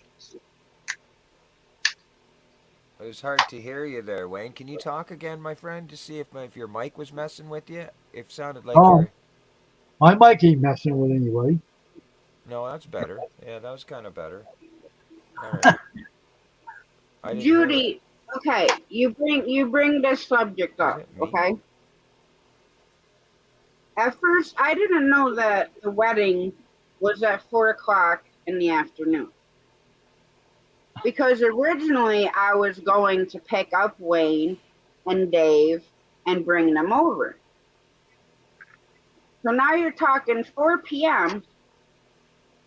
It was hard to hear you there, Wayne. Can you talk again, my friend, to see if your mic was messing with you? It sounded like Oh, you're. my mic ain't messing with anybody. No, that's better. Yeah, that was kind of better. All right. I didn't hear it. Judy, okay, you bring this subject Is up, it me? okay? At first, I didn't know that the wedding was at 4 o'clock in the afternoon because originally I was going to pick up Wayne and Dave and bring them over. So now you're talking 4 p.m.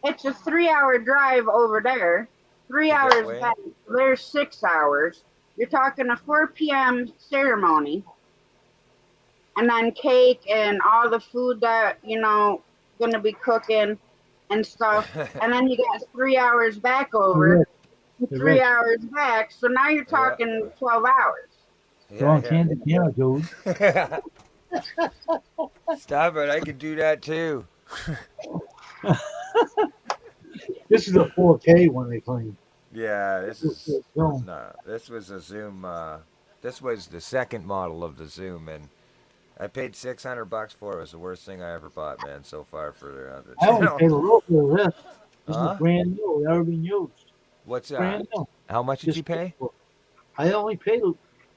It's a 3-hour drive over there, three To get hours Wayne? back. There's 6 hours. You're talking a 4 p.m. ceremony, and then cake and all the food that gonna be cooking and stuff. And then you got 3 hours back Hey, over, Rich. and Hey, three Rich. hours back. So now you're Yeah. talking 12 hours. You're on Yeah, Candy Camera, dude. yeah. Stop it. I can do that too. This is a 4K one they claim. Yeah, this This is is film. no. This was a Zoom. This was the second model of the Zoom, and I paid $600 for it. It was the worst thing I ever bought, man, so far for I the only paid a little bit of this. This is Huh? brand new, never been used. What's that? Brand new. How much did you Just pay? I only paid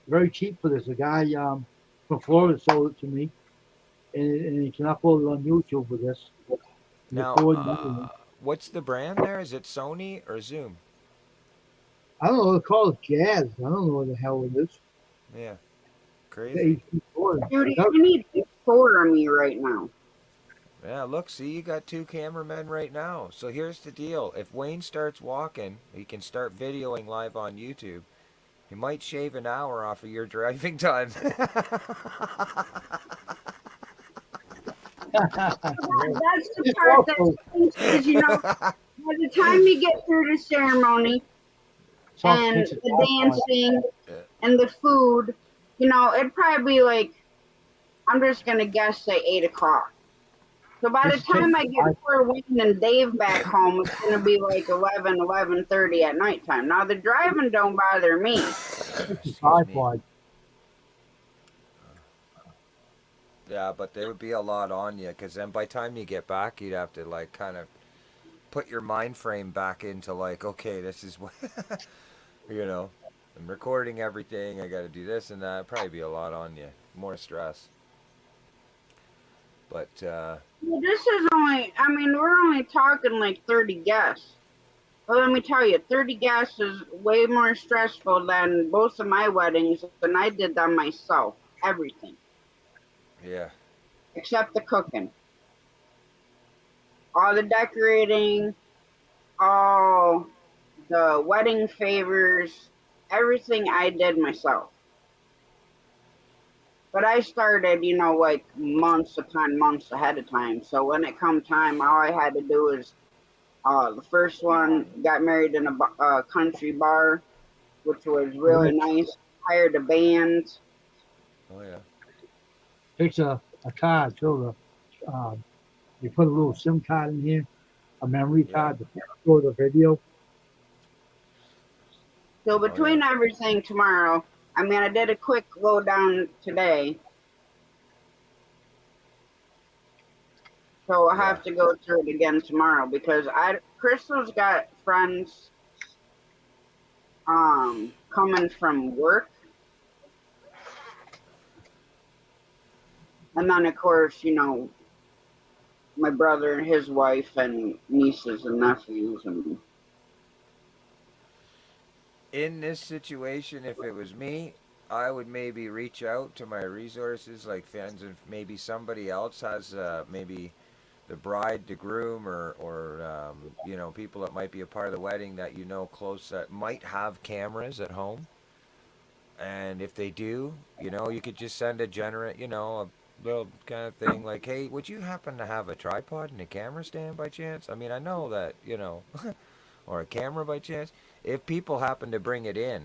very cheap for this. A guy from Florida sold it to me, and he can upload it on YouTube with this. Now, what's the brand there? Is it Sony or Zoom? I don't know. They call it Jazz. I don't know what the hell it is. Yeah, The crazy. HD board. Judy, you need to for me right now. Yeah, look, see, you got two cameramen right now. So here's the deal. If Wayne starts walking, he can start videoing live on YouTube. He might shave an hour off of your driving time. That's the part that stinks is, by the time you get through the ceremony and the dancing and the food You know, it'd probably be like, I'm just gonna guess, say 8 o'clock. So by the Just take time I get poor Wayne and Dave back home, it's gonna be like 11:30 at nighttime. Now the driving don't bother me. the Excuse me. tripod. Yeah, but there would be a lot on you, because then by the time you get back, you'd have to like kind of put your mind frame back into like, okay, this is what you know. I'm recording everything. I got to do this and that. It'd probably be a lot on you, more stress. But Well, this is only, I mean, we're only talking like 30 guests. But let me tell you, 30 guests is way more stressful than both of my weddings, and I did them myself. Everything. yeah, Except the cooking. All the decorating, all the wedding favors, everything I did myself. But I started, you know, like months upon months ahead of time. So when it come time, all I had to do is the first one got married in a country bar, which was really nice. Hired a band. oh yeah, Takes a card, so you put a little SIM card in here, a memory yeah, card to store the video. So oh yeah, between everything tomorrow, I mean, I did a quick lowdown today. So I'll yeah. have to go through it again tomorrow because Crystal's got friends coming from work. And then of course, you know, my brother and his wife and nieces and nephews and In this situation, if it was me, I would maybe reach out to my resources, like fans, and maybe somebody else has maybe the bride, the groom, or you know, people that might be a part of the wedding that you know close that might have cameras at home. And if they do, you know, you could just send a generate, you know, a little kind of thing like, hey, would you happen to have a tripod and a camera stand by chance? I mean, I know that, you know, or a camera by chance. If people happen to bring it in,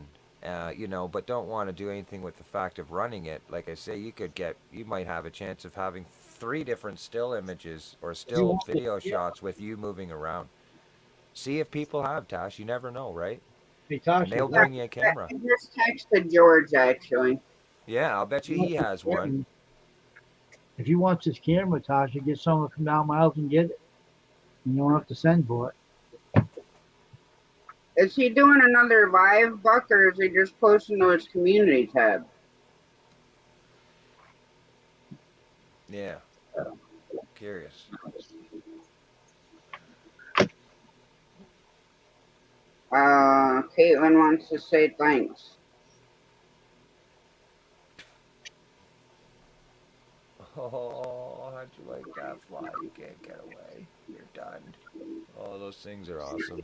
you know, but don't want to do anything with the fact of running it, like I say, you might have a chance of having three different still images or If you still want this video camera, shots with you moving around. See if people have, Tash. You never know, right? hey And Tasha, they'll bring you a camera. I just texted George actually. Yeah, I'll bet you he has one. if you want this camera, Tasha, get someone to come down my house and get it. And you don't have to send for it. Is he doing another live, Buck, or is he just posting to his community tab? Yeah, curious. Caitlin wants to say thanks. Oh, how'd you like that fly? You can't get away. You're done. Oh, those things are awesome.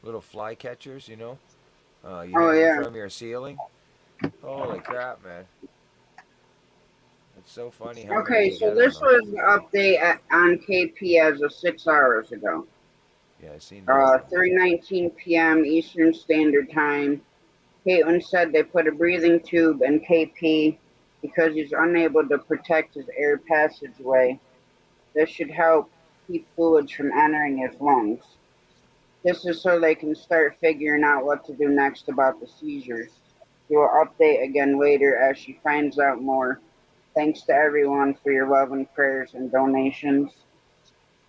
Little fly catchers, you know? You Oh hang them yeah. from your ceiling. Holy crap, man. It's so funny how many Okay, you so get on this them. was the update on KP as of 6 hours ago. Yeah, I seen that. 3:19 p.m. Eastern Standard Time. Caitlin said they put a breathing tube in KP because he's unable to protect his air passageway. This should help keep fluids from entering his lungs. This is so they can start figuring out what to do next about the seizures. She will update again later as she finds out more. Thanks to everyone for your love and prayers and donations,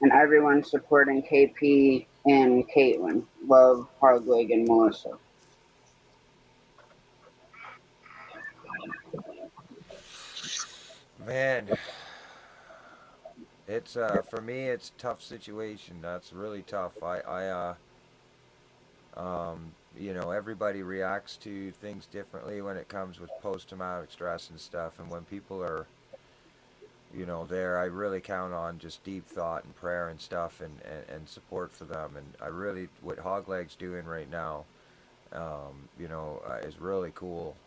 and everyone supporting KP and Caitlin. Love, Hardwig, and Melissa. Man, it's for me it's a tough situation. That's really tough. You know, everybody reacts to things differently when it comes with post-traumatic stress and stuff. And when people are, you know, there, I really count on just deep thought and prayer and stuff and support for them. And I really, what Hogleg's doing right now, you know, is really cool.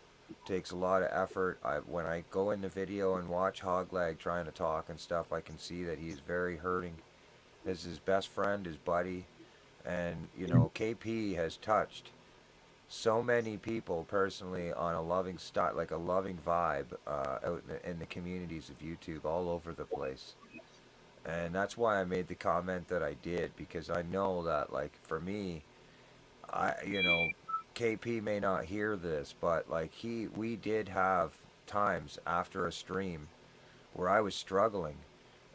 Takes a lot of effort. When I go in the video and watch Hogleg trying to talk and stuff, I can see that he's very hurting. This is his best friend, his buddy, and you know, KP has touched so many people personally on a loving like a loving vibe out in the communities of YouTube all over the place. And that's why I made the comment that I did, because I know that, like, for me, KP may not hear this, but like we did have times after a stream where I was struggling,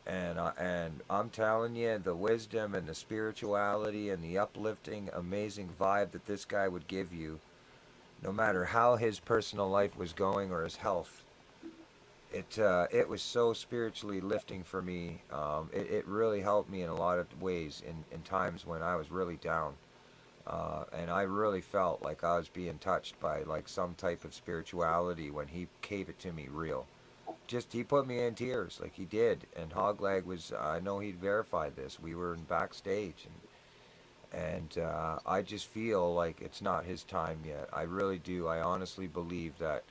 and I'm telling you, the wisdom and the spirituality and the uplifting, amazing vibe that this guy would give you, no matter how his personal life was going or his health, it was so spiritually lifting for me. It really helped me in a lot of ways in times when I was really down. And I really felt like I was being touched by like some type of spirituality when he gave it to me real. Just he put me in tears like he did, and Hogleg was. I know he'd verified this. We were in backstage, and I just feel like it's not his time yet. I really do. I honestly believe that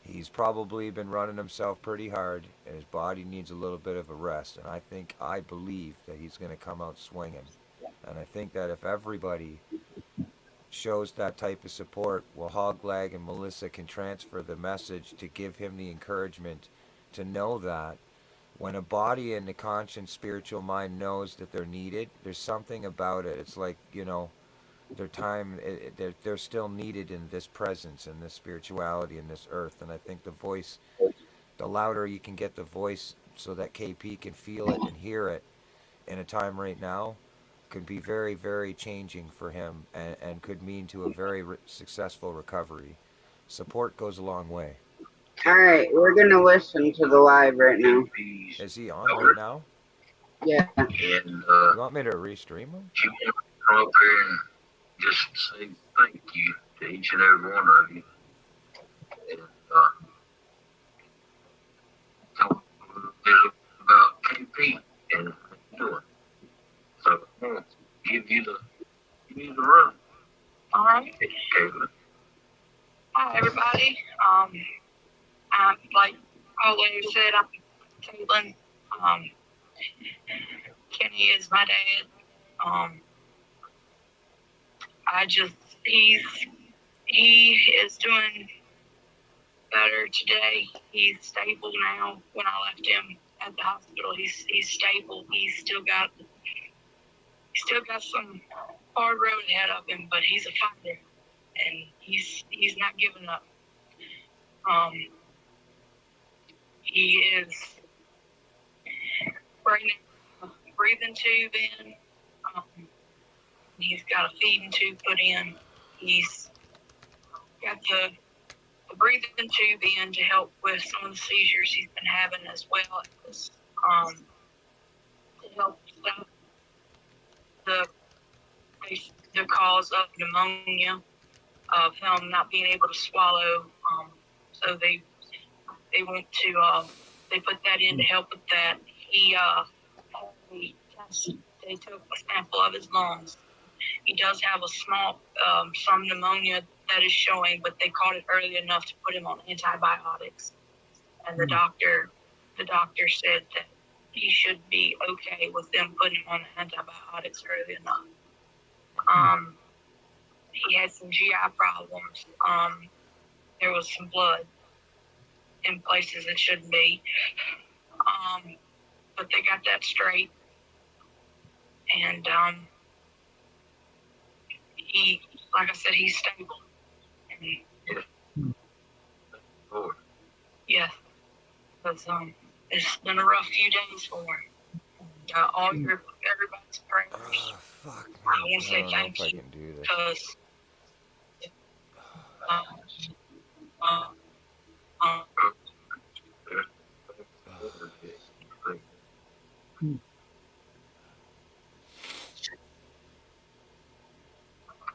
he's probably been running himself pretty hard, and his body needs a little bit of a rest. And I believe that he's going to come out swinging. And I think that if everybody shows that type of support, well, Hogleg and Melissa can transfer the message to give him the encouragement to know that when a body and a conscious spiritual mind knows that they're needed, there's something about it. It's like, their time, they're still needed in this presence and this spirituality in this earth. And I think the voice, the louder you can get the voice so that KP can feel it and hear it in a time right now, could be very, very changing for him, and could mean to a very successful recovery. Support goes a long way. All right, we're gonna listen to the live right now. Is he on right now? Yeah. And You want me to restream him? you want to come up here and just say thank you to each and every one of you. And talk a little bit about KP and how you doing. So I'm going to give you the room. All right. Caitlin. Hi, everybody. I'm like always said, I'm Caitlin. Kenny is my dad. I just he is doing better today. He's stable now. When I left him at the hospital, he's stable. He's still got some hard road ahead of him, but he's a fighter, and he's not giving up. He is right now breathing tube in. He's got a feeding tube put in. He's got the breathing tube in to help with some of the seizures he's been having, as well as to help stop the cause of pneumonia, of him not being able to swallow. So they went to they put that in to help with that. They took a sample of his lungs. He does have a small some pneumonia that is showing, but they caught it early enough to put him on antibiotics. And the doctor said that he should be okay with them putting him on antibiotics early enough. He had some GI problems. There was some blood in places it shouldn't be. But they got that straight. And he, like I said, he's stable. And, Lord. yeah, because it's been a rough few days for him. And, everybody's prayers. Oh, fuck, man. I want to say don't know thank if I you can do this. because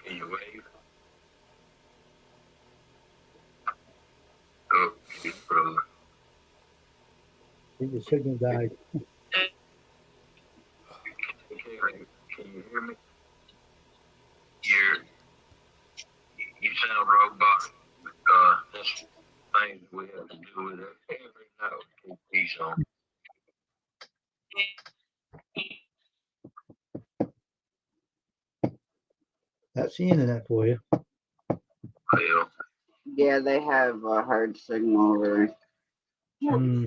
Can you wave? Oh, his brother. I think the signal died. Can you hear me? You sound robotic. That's things we have to do with it every night. Keep these on. That's the internet for you. Well, Yeah, they have a hard signal over there. Mm.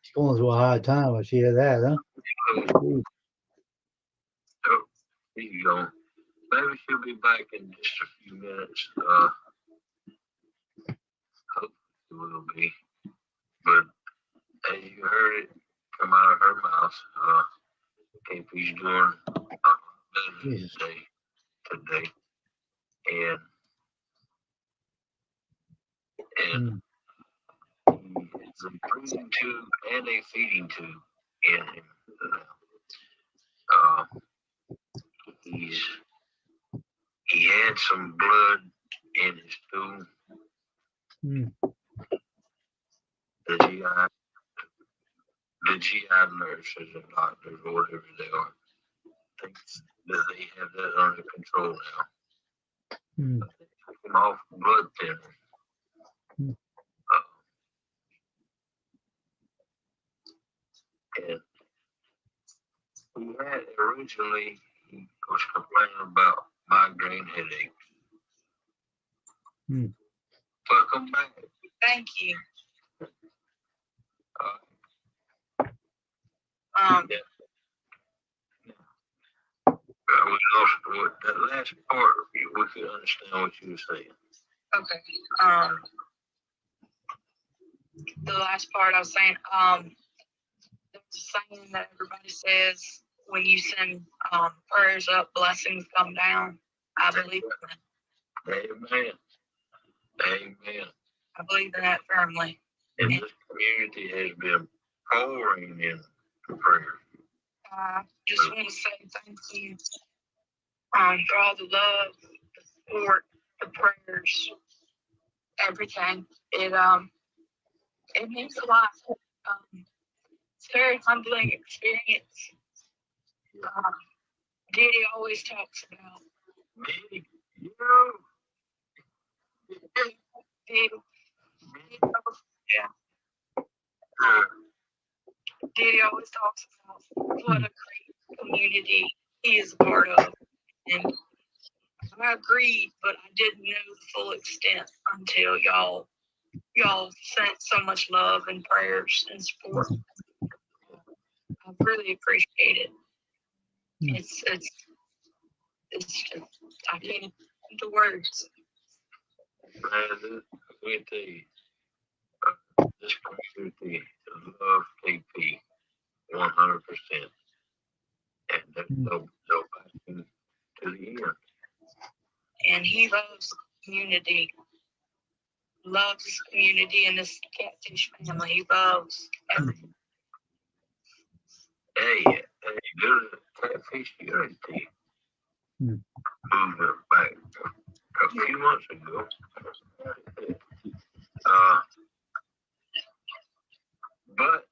She's going through a hard time. I see that, huh? Ooh. oh, here you go. Maybe she'll be back in just a few minutes. Hopefully she will be. But as you heard it come out of her mouth, KP's doing better Jesus. today. And Mm. it's a breathing tube and a feeding tube in him. He had some blood in his stool. Mm. The GI nurses and doctors, or whatever they are, think that they have that under control now. Mm. They took him off blood thinner. Mm. And he had originally, he was complaining about migraine headaches. Mm. Welcome back. Thank you. Yeah. We lost that last part. We could understand what you were saying. Okay. The last part I was saying, there's a saying that everybody says when you send prayers up, blessings come down. I believe in that. Amen. Amen. I believe in that firmly. And this community has been pouring in prayer. I just want to say thank you for all the love, the support, the prayers, everything. It means a lot. It's a very humbling experience. Diddy always talks about Me, you, Diddy, Diddy always talks about what a great community he is a part of. And I agreed, but I didn't know the full extent until y'all sent so much love and prayers and support. I really appreciate it. It's just, I can't put the words. man, let me tell you, this community loves KP 100%. And there's no backing to the end. And he loves community. Loves community and this catfish family. He loves everything. Hey, there's a catfish unity movement back a few months ago. But,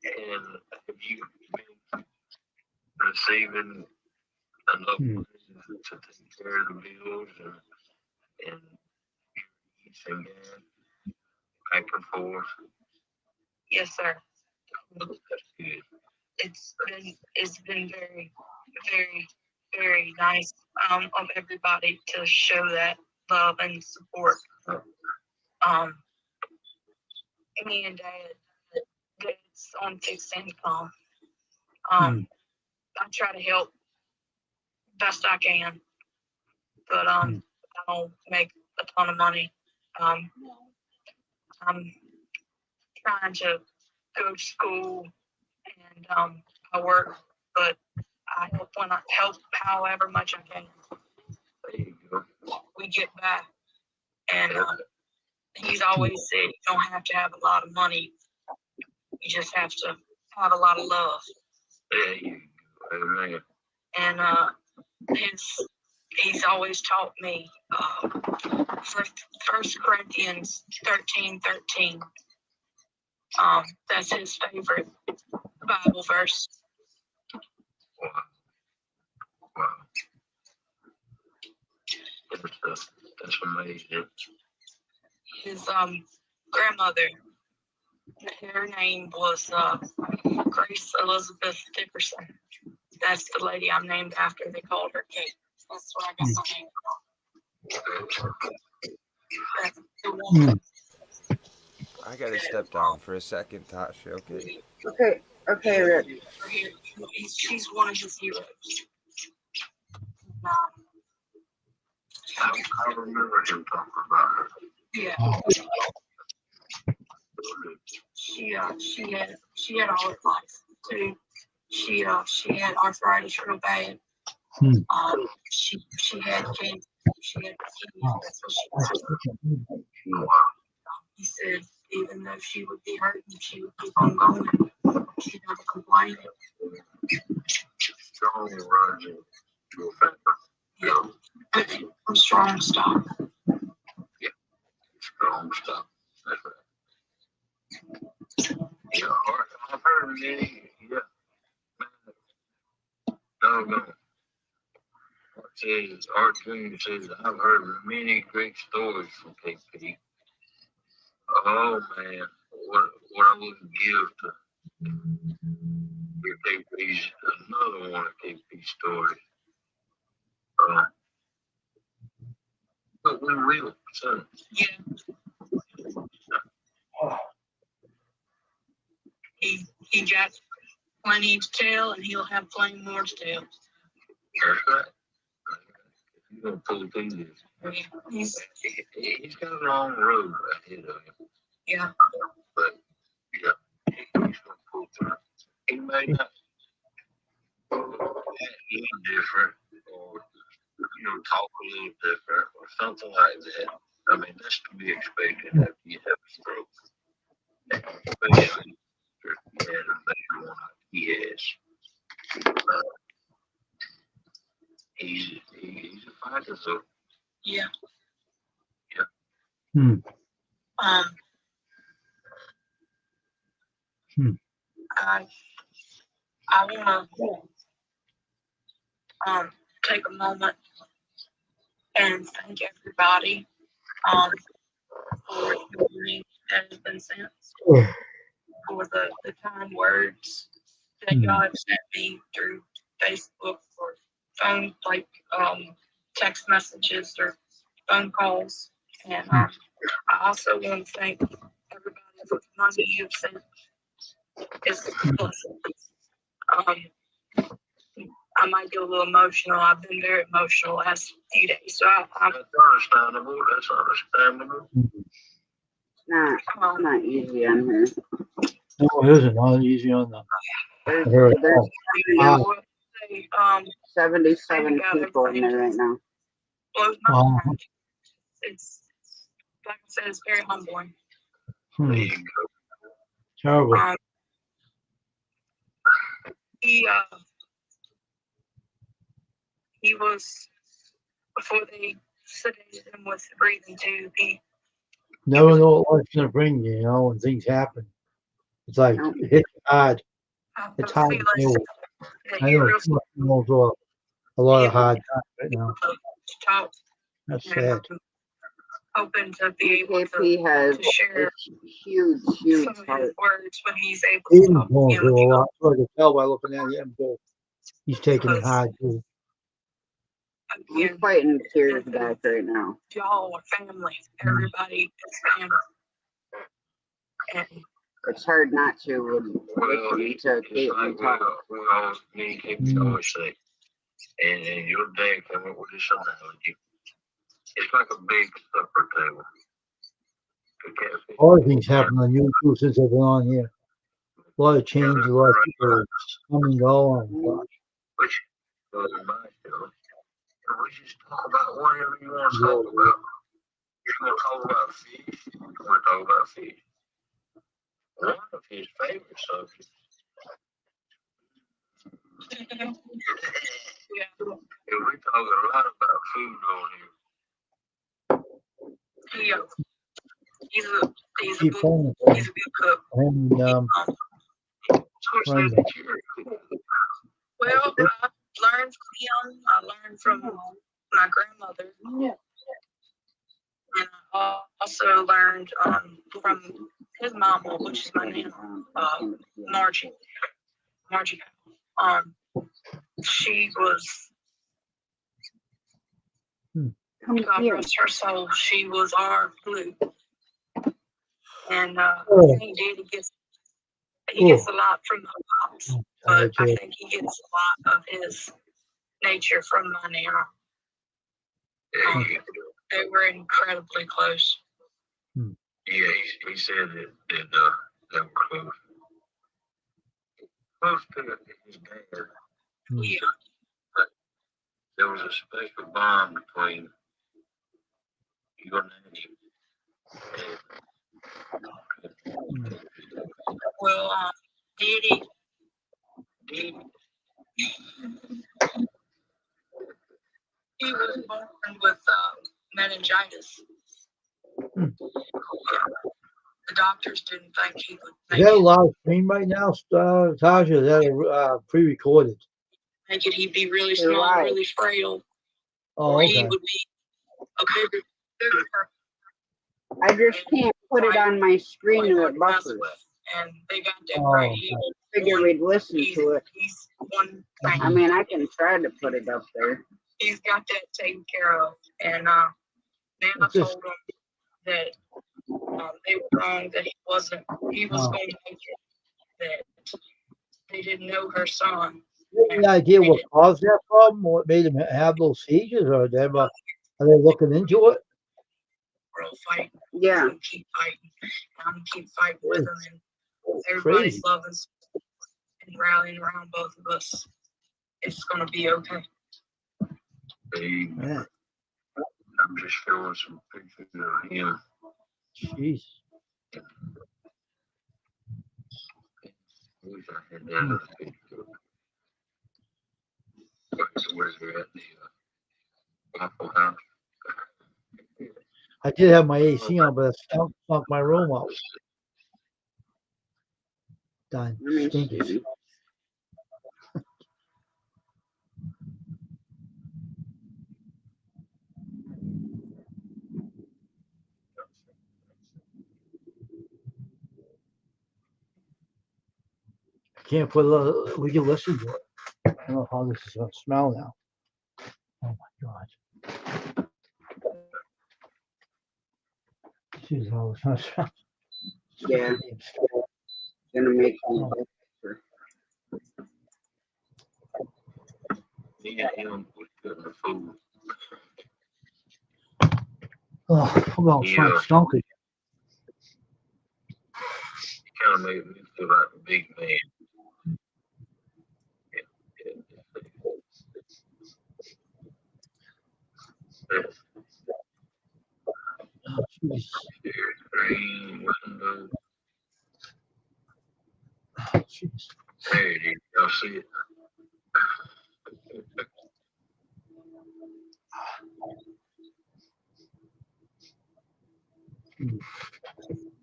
and have you been receiving enough money to take care of the bills and eats and gas back and forth? Yes, sir. That's good. It's been very, very, very nice of everybody to show that love and support. Me and Dad's on fixed income. I try to help best I can, but I don't make a ton of money. I'm trying to go to school and I work, but I help however much I can. There you go. We get back, and he's always said you don't have to have a lot of money. You just have to have a lot of love. There you go. Amen. And he's always taught me First Corinthians 13:13. That's his favorite Bible verse. Wow. That's amazing. His grandmother, her name was Grace Elizabeth Dickerson. That's the lady I'm named after. They called her Kate. That's what I got my name from. That's the Hmm. woman. I gotta step down for a second, Tasha. Okay. Okay, Rick. She's one of his heroes. I remember him talking about her. Yeah. Oh. She had all her life too. She had arthritis real bad. Hmm. She had cancer. She had leukemia. That's what she had. He said even though she would be hurting, she would keep on going. She never complained. Strong and rising to a factor. Yeah. I'm strong stock. Strong stuff. That's right. Yeah, I've heard many. Yeah. No. Says Art Jr. says I've heard many great stories from KP. Oh man, what I wouldn't give to hear KP's another one of KP's stories. But we will soon. Yeah. He got plenty to tell, and he'll have plenty more to tell. That's right. He's gonna pull through this. He's got a long road ahead of him. Yeah. But yeah, he's gonna pull through. He may not act different or talk a little different or something like that. I mean, that's to be expected after you have a stroke. Especially after he had a major one like he has. He's a fighter, so Yeah. Hmm. I want to take a moment and thank everybody for everything that has been sent, for the kind words that y'all have sent me through Facebook or phone, like text messages or phone calls. And I also want to thank everybody for the money you've sent. It's a blessing. I might get a little emotional. I've been very emotional the last few days. So that's understandable. That's understandable. Not easy on her. No, it isn't. Not easy on them. There's Wow. 77 people in there right now. blows my Wow. mind. It's like I said, it's very humbling. Hmm. There you go. Terrible. He was, before they sedated him with the breathing tube, Never know what life's gonna bring you, when things happen. It's like it hits hard. It's hard to deal with. I know it's going through a lot of hard times right now. to talk. That's And sad. I'm hoping to be able KP has to share a huge some of his heart. words when he's able He's to talk. going through a lot. So I can tell by looking at him. But he's taking it hard too. I'm fighting tears back right now. Y'all are family. Everybody is family. And It's hard not to when listening to Caitlin talk. We always, me and KP always say, and your dad came up with this analogy. It's like a big supper table. A lot of things happen on YouTube since I've been on here. A lot of change, a lot of people come and go. Which goes in my show. And we just talk about whatever you want to talk about. You're going to talk about fish. We're going to talk about fish. One of his favorite subjects. yeah. And we talk a lot about food on here. He's a Keep good, going. he's a good cook. And So that you're Well, I learned from him. I learned from my grandmother. And I also learned from his mama, which is my nana, Margie. Margie. She was Come God here. rest her soul. She was our glue. And I Oh. think Daddy gets a lot from the pops, but I Okay. think he gets a lot of his nature from my Nana. They were incredibly close. Yeah, he said that they were close. Close to his dad. Yeah. There was a special bond between your nanny and Well, Diddy he was born with meningitis. The doctors didn't think he would Is make that a it. live stream right now, Tasha? Is that pre-recorded? Make it, he'd be really You're small, right. really frail, Oh, or he okay. would be a bigger I just can't put it on my screen and it mess buffers. with. And they got that Oh, right. okay. Figure we'd listen to it. He's one I thing. mean, I can try to put it up there. He's got that taken care of. And Nana It's just- told him that they were wrong, that he was Oh. going to make it, that they didn't know her son. Any idea what caused that problem? What made him have those seizures? Or are they looking into it? Real fight. Yeah. And keep fighting. I'm gonna keep fighting with him, and It's everybody's crazy. loving and rallying around both of us. It's gonna be okay. Yeah. I'm just showing some pictures of him. Jeez. I wish I had that other picture. Where's it at? The Waffle House. I did have my AC on, but it stunk my room up. Done. Stinky. I can't put it. We can listen to it. I don't know how this is going to smell now. Oh my God. This is how it's going to smell. Yeah. Gonna make some picture. Me and him was cooking the food. Oh, well, Yeah. stunk again. It kind of made me feel like a big man. Oh, jeez. Green window. Oh, jeez. There it is. Y'all see it?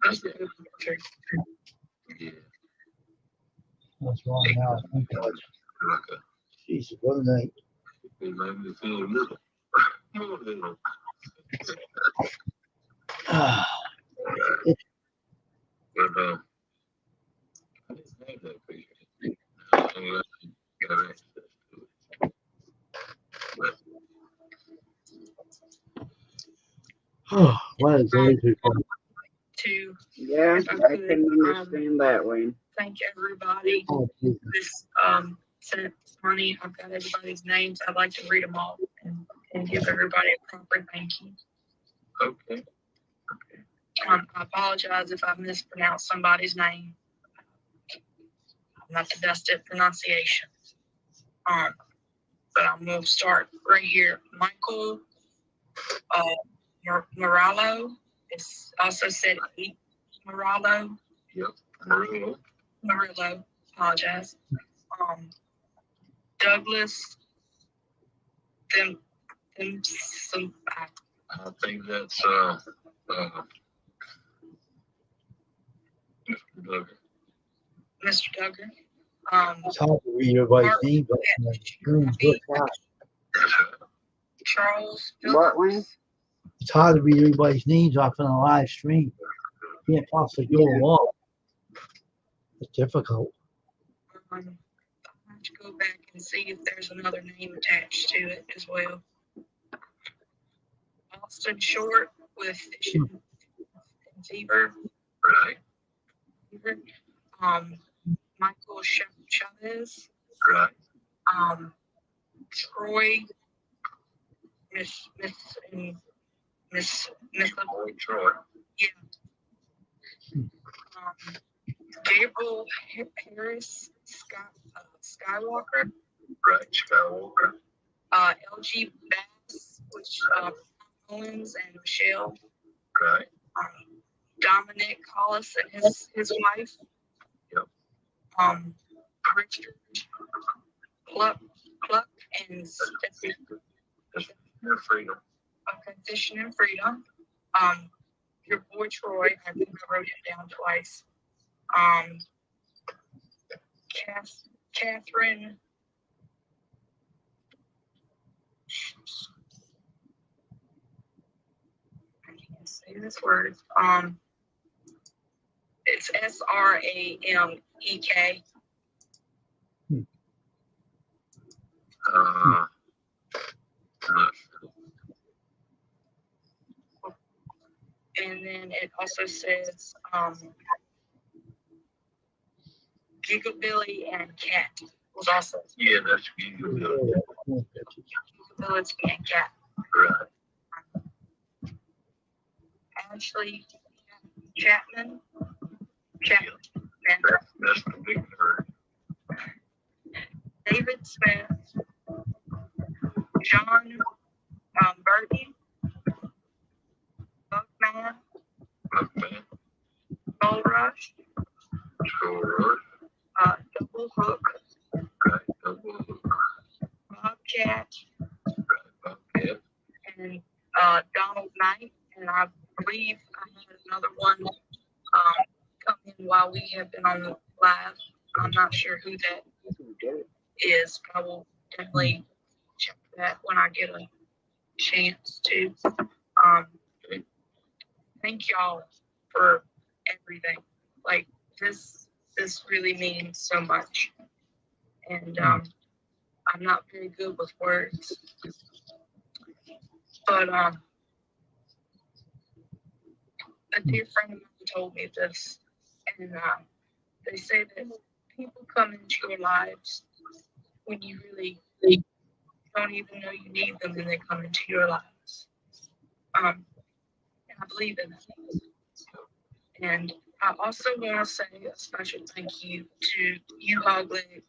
That's a good picture. Yeah. What's wrong now? Thank God. Like a, Jesus, what a night. it made me feel little. Little. Ah, But I didn't have that picture. I got access to it. But what is it? To Yeah, I can understand that, Wayne. thank everybody Oh, Jesus. this sent money. I've got everybody's names. I'd like to read them all and give everybody a proper thank you. okay. I apologize if I've mispronounced somebody's name. I'm not the best at pronunciation. But I'm going to start right here. Michael Morallo. It's also said Morallo. Yep. Murillo. Apologize. Douglas. I think that's Mr. Duggar. Mr. Duggar. It's hard to read everybody's name, but Charles. What, Wayne? it's hard to read everybody's names off on a live stream. You can't possibly do them all. It's difficult. I have to go back and see if there's another name attached to it as well. Austin Short with Fishing and Fever. Right. Michael Chavez. Right. Troy, Miss Boy Troy. Yeah. Gabriel Harris, Skywalker. Right. Skywalker. LG Bass, which Owens and Michelle. Right. Dominic Hollis and his wife. Yep. Richard Cluck and Stephanie. Your freedom. Okay, Fishing and Freedom. Your boy Troy, I think I wrote it down twice. Catherine. I can't say this word. It's SRAMEK. And then it also says Gigabilly and Cat was also. Yeah, that's Gigabilly. Gigabilly and Cat. Right. Ashley Chapman. That's the big nerd. David Smith. John Burton. Buckman. Gold Rush. Double Hook. Right. Double Hook. Bobcat. Right. Bobcat. And Donald Knight. And I believe I had another one come in while we have been on live. I'm not sure who that is, but I will definitely check that when I get a chance to. Thank y'all for everything. Like this really means so much. And I'm not very good with words. But a dear friend of mine told me this, and they say that people come into your lives when you really don't even know you need them, and they come into your lives. And I believe in that. And I also want to say a special thank you to you, Hogley,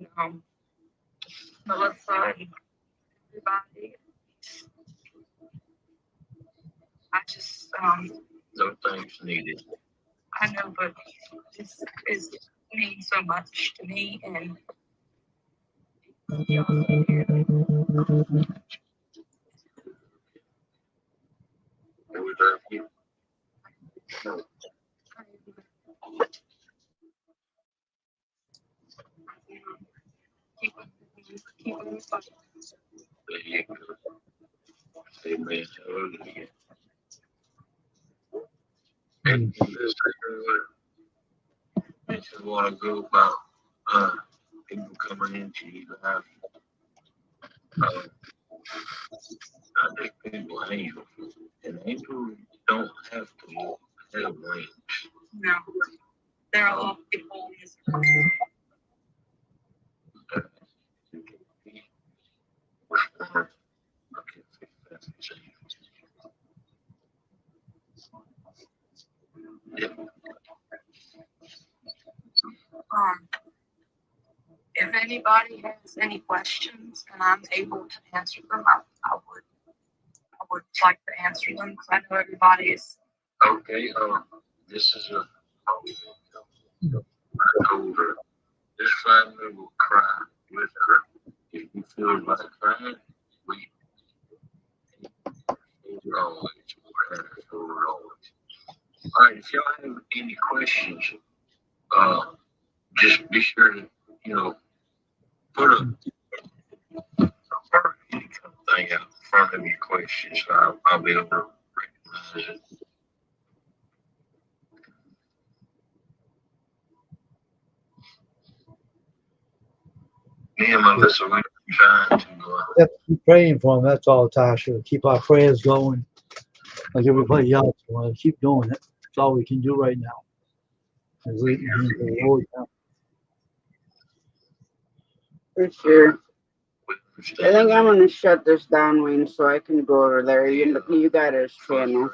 and Melissa, and everybody. I just No thanks needed. I know, but this means so much to me, and We love you. keep on fighting. There you go. Amen. Hallelujah. And this I just want to go about people coming into your life. I think people angels, and angels don't have to have wings. No, there are a lot of people in this world. If anybody has any questions and I'm able to answer them, I would like to answer them because I know everybody is. Okay, this is I told her, this family will cry with her. If you feel like crying, we always. All right, if y'all have any questions, just be sure to, put a thing out in front of your questions, so I'll be able to recognize it. Me and Melissa, we're trying to We have to keep praying for him. That's all, Tasha. Keep our prayers going, like everybody else. We'll keep doing it. That's all we can do right now. Is lead the hands of the Lord now. For sure. I think I'm gonna shut this down, Wayne, so I can go over there. You got his channel.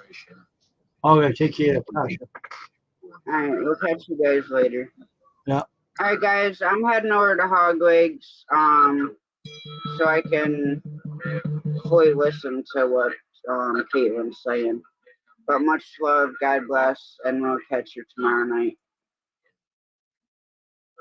All right, take care, Tasha. Alright, we'll catch you guys later. Yeah. Alright, guys, I'm heading over to Hoglegs, so I can fully listen to what Caitlin's saying. But much love, God bless, and we'll catch you tomorrow night.